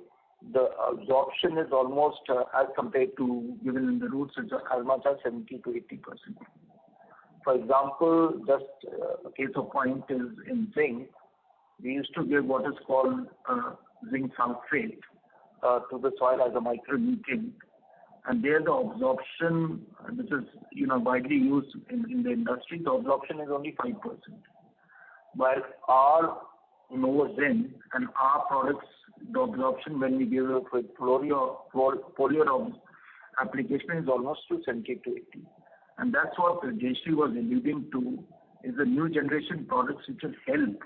the absorption is almost as compared to given in the roots, it's as much as 70 to 80%. For example, just a case of point is in zinc, we used to give what is called zinc sulfate to the soil as a micronutrient. And there the absorption, which is widely used in the industry, the absorption is only 5%. While our Novozen and our products, the absorption when we give it with foliar application is almost to 70 to 80. And that's what Jayshree was alluding to, is the new generation products which will help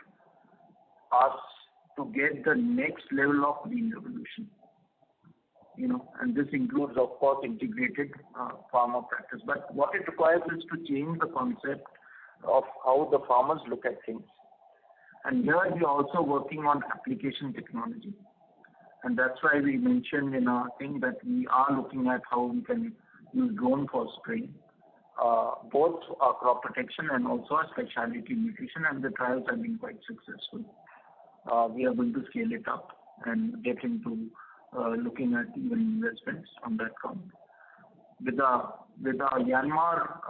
us to get the next level of green revolution. And this includes, of course, integrated farmer practice. But what it requires is to change the concept of how the farmers look at things. And here we are also working on application technology. And that's why we mentioned in our thing that we are looking at how we can use drone for spraying, both our crop protection and also our specialty nutrition, and the trials have been quite successful. We are going to scale it up and get into looking at even investments on that count. With our Myanmar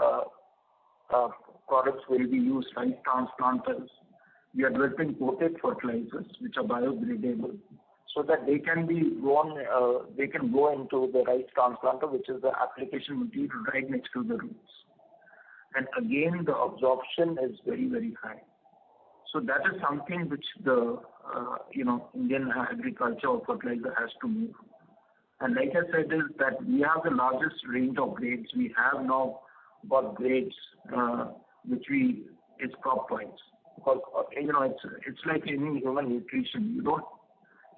products where we use rice transplanters, we are developing coated fertilizers which are biodegradable, so that they can be grown, they can go into the rice transplanter, which is the application material right next to the roots. And again, the absorption is very, very high. So that is something which the Indian agriculture or fertilizer has to move. And like I said, is that we have the largest range of grades. We have now got grades which is crop wise, because it's like any human nutrition.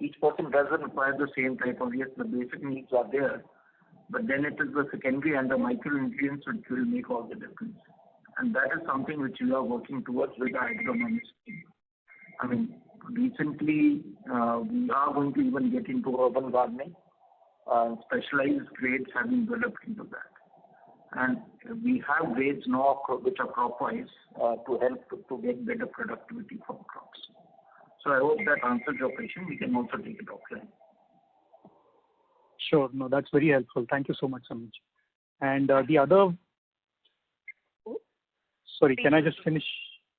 Each person doesn't require the same type of, yes, the basic needs are there, but then it is the secondary and the micronutrients which will make all the difference. And that is something which we are working towards with our agronomist team. I mean, recently we are going to even get into urban gardening. Specialized grades have been developed into that. And we have grades now which are crop-wise to help to get better productivity from crops. So I hope that answers your question. We can also take it offline. Sure. No, that's very helpful. Thank you so much, Samij. And the other... Sorry, can I just finish?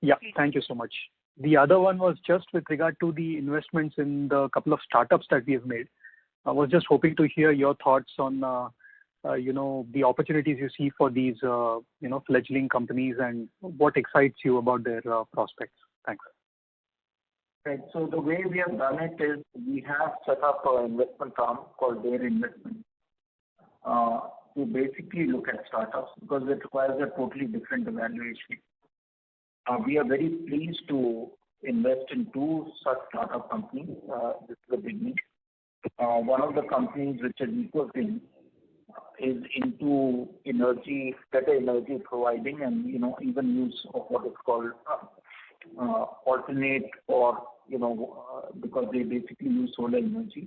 Yeah, thank you so much. The other one was just with regard to the investments in the couple of startups that we have made. I was just hoping to hear your thoughts on, the opportunities you see for these, fledgling companies and what excites you about their prospects. Thanks. Right. So the way we have done it is we have set up an investment arm called Dare Investment to basically look at startups, because it requires a totally different evaluation. We are very pleased to invest in two such startup companies. This is the beginning. One of the companies, which is EcoSync, is into energy, better energy providing, and even use of what is called alternate, or because they basically use solar energy.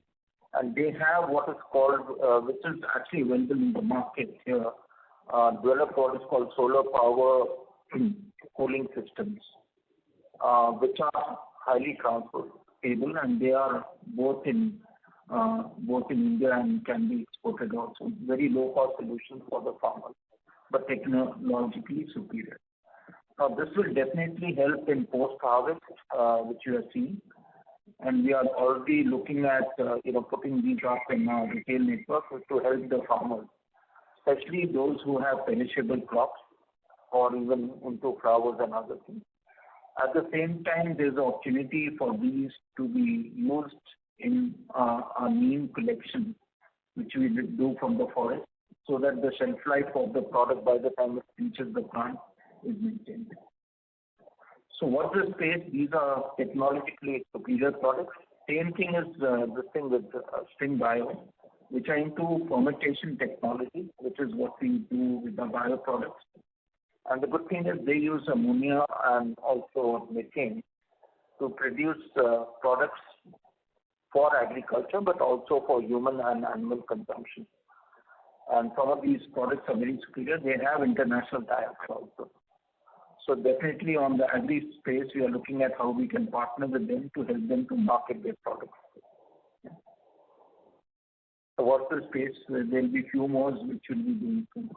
And they have what is called, which is actually available in the market here, developed what is called solar power cooling systems, which are highly transportable, and they are both in India and can be exported also. Very low cost solution for the farmers, but technologically superior. Now this will definitely help in post harvest, which you are seeing. And we are already looking at, putting these up in our retail network to help the farmers, especially those who have perishable crops or even into flowers and other things. At the same time, there's an opportunity for these to be used in our neem collection, which we do from the forest, so that the shelf life of the product by the time it reaches the plant is maintained. So what's the space? These are technologically superior products. Same thing is this thing with Spring Bio, which are into fermentation technology, which is what we do with the bio products. And the good thing is they use ammonia and also methane to produce products for agriculture, but also for human and animal consumption. And some of these products are very superior. They have international tie-ups also. So definitely on the agri space, we are looking at how we can partner with them to help them to market their products. So what's the space? There will be few more which will be doing soon.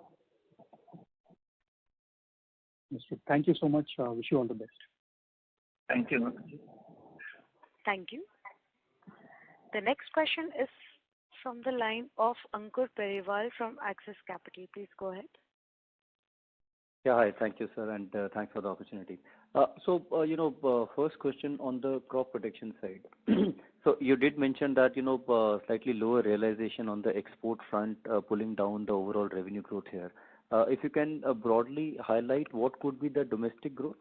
Thank you so much. Wish you all the best. Thank you. Thank you. The next question is from the line of Ankur Periwal from Axis Capital. Please go ahead. Yeah, hi. Thank you, sir, and thanks for the opportunity. First question on the crop protection side. So you did mention that, slightly lower realization on the export front, pulling down the overall revenue growth here. If you can broadly highlight what could be the domestic growth?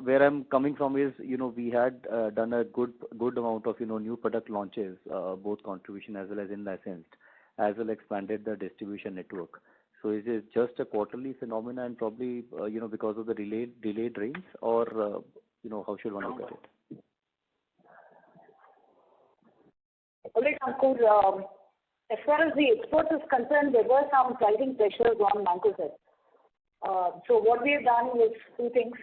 Where I'm coming from is, we had done a good amount of, new product launches, both contribution as well as in licensed, as well expanded the distribution network. So is it just a quarterly phenomenon and probably, because of the delayed rains, or, how should one look at it? All right, Ankur, as far as the exports is concerned, there were some pricing pressures on Mancozeb. So what we have done is two things.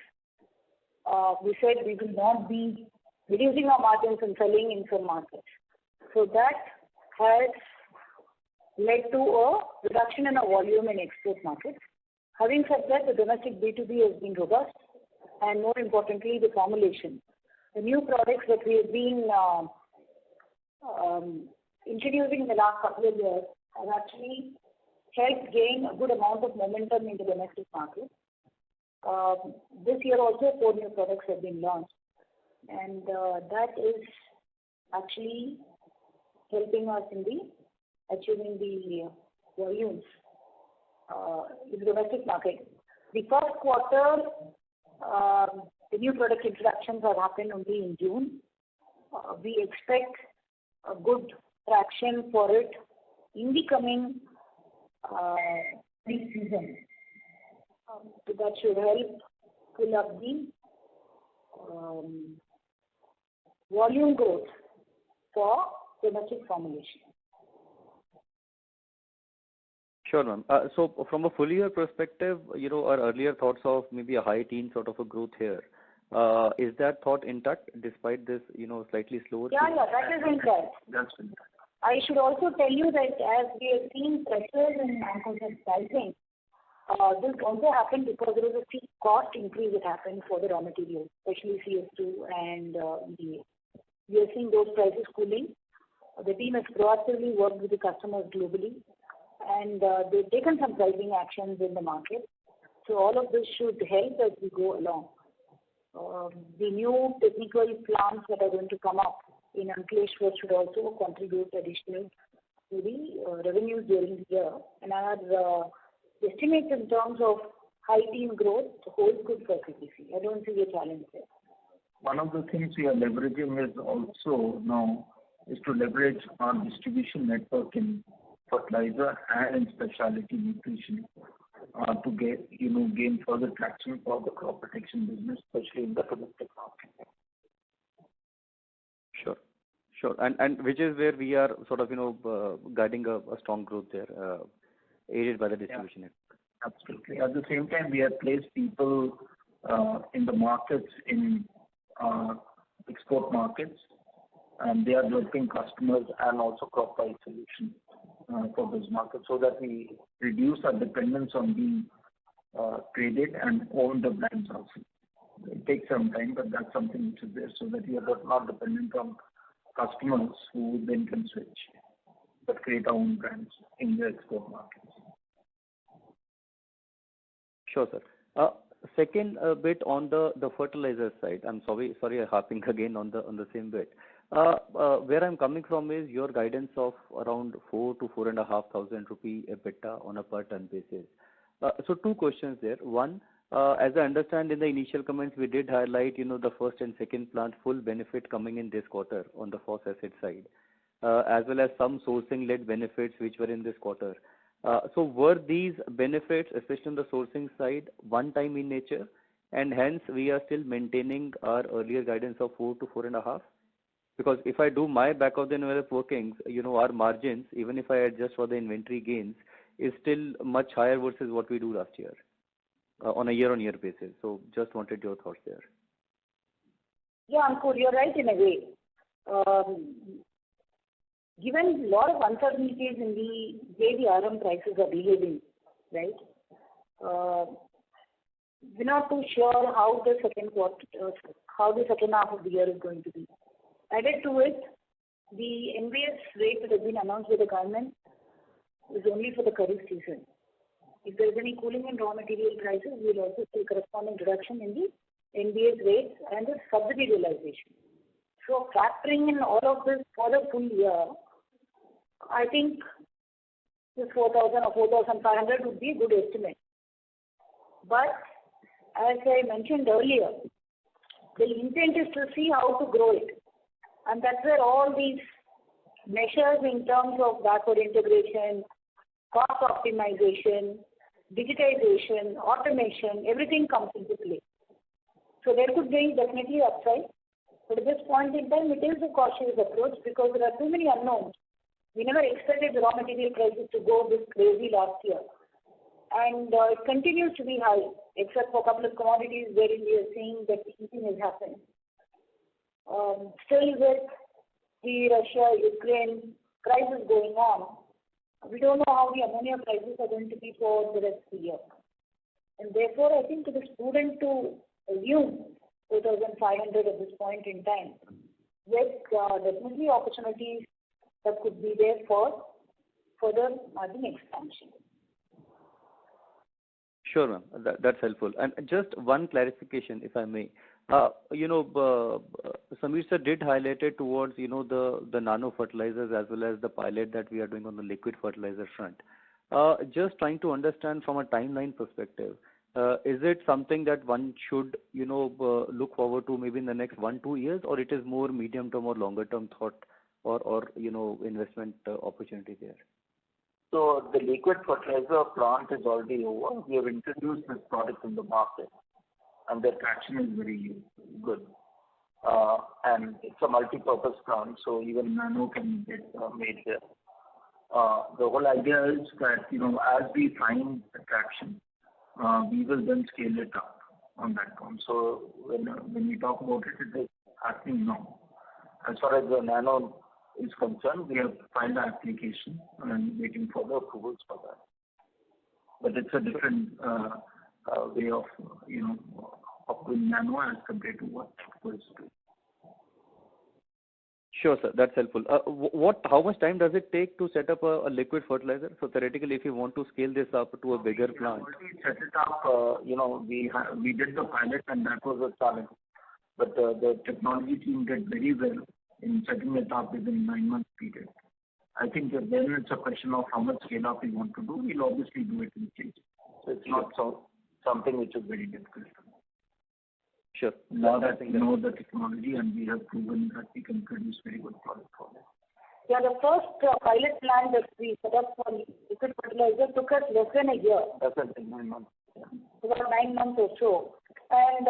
We said we will not be reducing our margins and selling in some markets. So that has led to a reduction in our volume in export markets. Having said that, the domestic B2B has been robust, and more importantly, the formulation. The new products that we have been introducing in the last couple of years have actually helped gain a good amount of momentum in the domestic market. This year also 4 new products have been launched, and that is actually helping us in achieving the volumes in the domestic market. The first quarter, the new product introductions have happened only in June. We expect a good traction for it in the coming next season. So that should help pull up the volume growth for domestic formulation. Sure, ma'am. So from a full year perspective, our earlier thoughts of maybe a high teen sort of a growth here, is that thought intact despite this, slightly slower? Yeah, that is intact. That's intact. I should also tell you that as we have seen pressures in Mancozeb pricing, this also happened because there was a steep cost increase that happened for the raw materials, especially CS2 and EDA. We are seeing those prices cooling. The team has proactively worked with the customers globally, and they've taken some pricing actions in the market. So all of this should help as we go along. The new technical plants that are going to come up in Ankleshwar should also contribute additionally to the revenues during the year. And our estimates in terms of high teen growth holds good for CPC. I don't see a challenge there. One of the things we are leveraging is also now is to leverage our distribution network in fertilizer and in specialty nutrition to gain further traction for the crop protection business, especially in the domestic market. Sure. And which is where we are sort of, guiding a strong growth there, aided by the distribution network. Absolutely. At the same time, we have placed people in the markets in export markets, and they are developing customers and also crop price solutions for those markets, so that we reduce our dependence on being traded and own the brands also. It takes some time, but that's something which is there, so that we are not dependent on customers who then can switch, but create our own brands in the export markets. Sure, sir. Second bit on the fertilizer side. I'm sorry, I'm harping again on the same bit. Where I'm coming from is your guidance of around 4,000 to 4,500 rupee EBITDA on a per ton basis. So two questions there. One, as I understand in the initial comments, we did highlight, the first and second plant full benefit coming in this quarter on the phosphate acid side, as well as some sourcing-led benefits which were in this quarter. So were these benefits, especially on the sourcing side, one-time in nature, and hence we are still maintaining our earlier guidance of 4 to 4.5? Because if I do my back of the envelope workings, our margins, even if I adjust for the inventory gains, is still much higher versus what we do last year on a year-on-year basis. So just wanted your thoughts there. Yeah, Ankur, you're right in a way. Given a lot of uncertainties in the way the RM prices are behaving, right? We're not too sure how the second half of the year is going to be. Added to it, The NBS rate that has been announced by the government is only for the Kharif season. If there is any cooling in raw material prices, we will also see corresponding reduction in the NBS rates and the subsidy realization. So factoring in all of this for the full year, I think this 4,000 or 4,500 would be a good estimate. But as I mentioned earlier, the intent is to see how to grow it. And that's where all these measures in terms of backward integration, cost optimization, digitization, automation, everything comes into play. So there could be definitely upside. But at this point in time, it is a cautious approach because there are too many unknowns. We never expected the raw material prices to go this crazy last year. And it continues to be high, except for a couple of commodities wherein we are seeing that easing has happened. Still with the Russia-Ukraine crisis going on, we don't know how the ammonia prices are going to be for the rest of the year. And therefore, I think it is prudent to assume 4,500 at this point in time, with definitely opportunities that could be there for further margin expansion. Sure, ma'am. That's helpful. And just one clarification, if I may. Samir sir did highlight it towards, the nano fertilizers as well as the pilot that we are doing on the liquid fertilizer front. Just trying to understand from a timeline perspective, is it something that one should, look forward to maybe in the next 1-2 years, or it is more medium term or longer term thought or investment opportunity there? So the liquid fertilizer plant is already over. We have introduced this product in the market, and the traction is very good. And it's a multi-purpose plant, so even nano can get made there. The whole idea is that, as we find the traction, we will then scale it up on that count. So when we talk about it, it is happening now. As far as the nano is concerned, we have filed the application and waiting for the approvals for that. But it's a different way of, doing nano as compared to what was doing. Sure, sir. That's helpful. How much time does it take to set up a liquid fertilizer? So theoretically, if you want to scale this up to a bigger plant. We already set it up. We did the pilot, and that was a challenge. But the technology team did very well in setting it up within 9 months period. I think that then it's a question of how much scale up we want to do. We'll obviously do it in stages. So it's not something which is very difficult. Sure. Now that we know the technology and we have proven that we can produce very good product for it. Yeah, the first pilot plant that we set up for liquid fertilizer took us less than a year. Less than 9 months. Yeah. About 9 months or so. And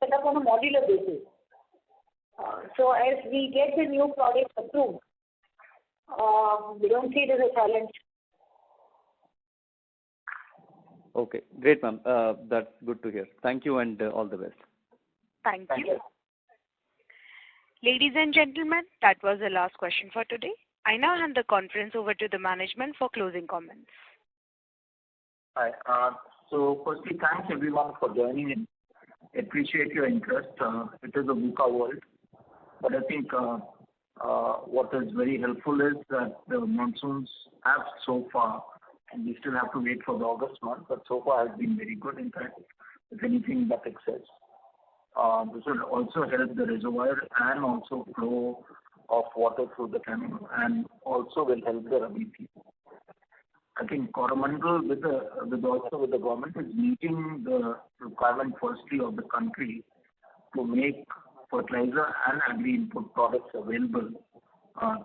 set up on a modular basis. So as we get the new products approved, we don't see it as a challenge. Okay, great, ma'am. That's good to hear. Thank you and all the best. Thank you. Ladies and gentlemen, that was the last question for today. I now hand the conference over to the management for closing comments. Hi. So firstly, thanks everyone for joining in. Appreciate your interest. It is a VUCA world. But I think what is very helpful is that the monsoons have so far, and we still have to wait for the August month, but so far has been very good. In fact, if anything, but excess. This will also help the reservoir and also flow of water through the canal, and also will help the Rabi season. I think Coromandel with the government is meeting the requirement firstly of the country to make fertilizer and agri input products available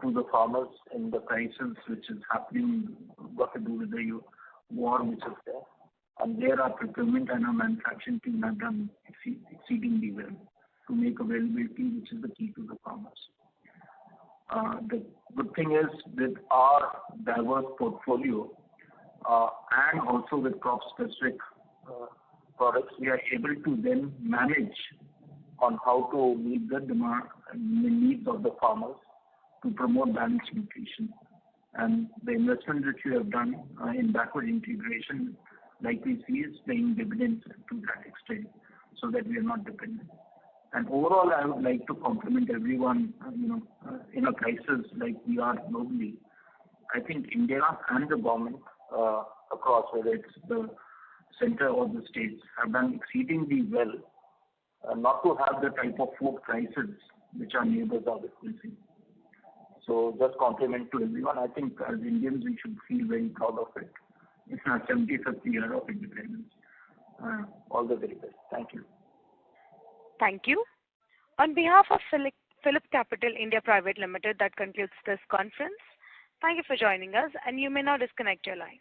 to the farmers in the crisis which is happening, got to do with the war which is there. And there our procurement and our manufacturing team have done exceedingly well to make availability, which is the key to the farmers. The good thing is with our diverse portfolio and also with crop-specific products, we are able to then manage on how to meet the demand and the needs of the farmers to promote balanced nutrition. And the investment that we have done in backward integration, like we see, is paying dividends to that extent, so that we are not dependent. And overall, I would like to compliment everyone, in a crisis like we are globally. I think India and the government across, whether it's the center or the states, have done exceedingly well not to have the type of food crisis which our neighbors are witnessing. So just compliment to everyone. I think as Indians, we should feel very proud of it. It's our 75th year of independence. All the very best. Thank you. Thank you. On behalf of Phillip Capital India Private Limited, that concludes this conference. Thank you for joining us, and you may now disconnect your line.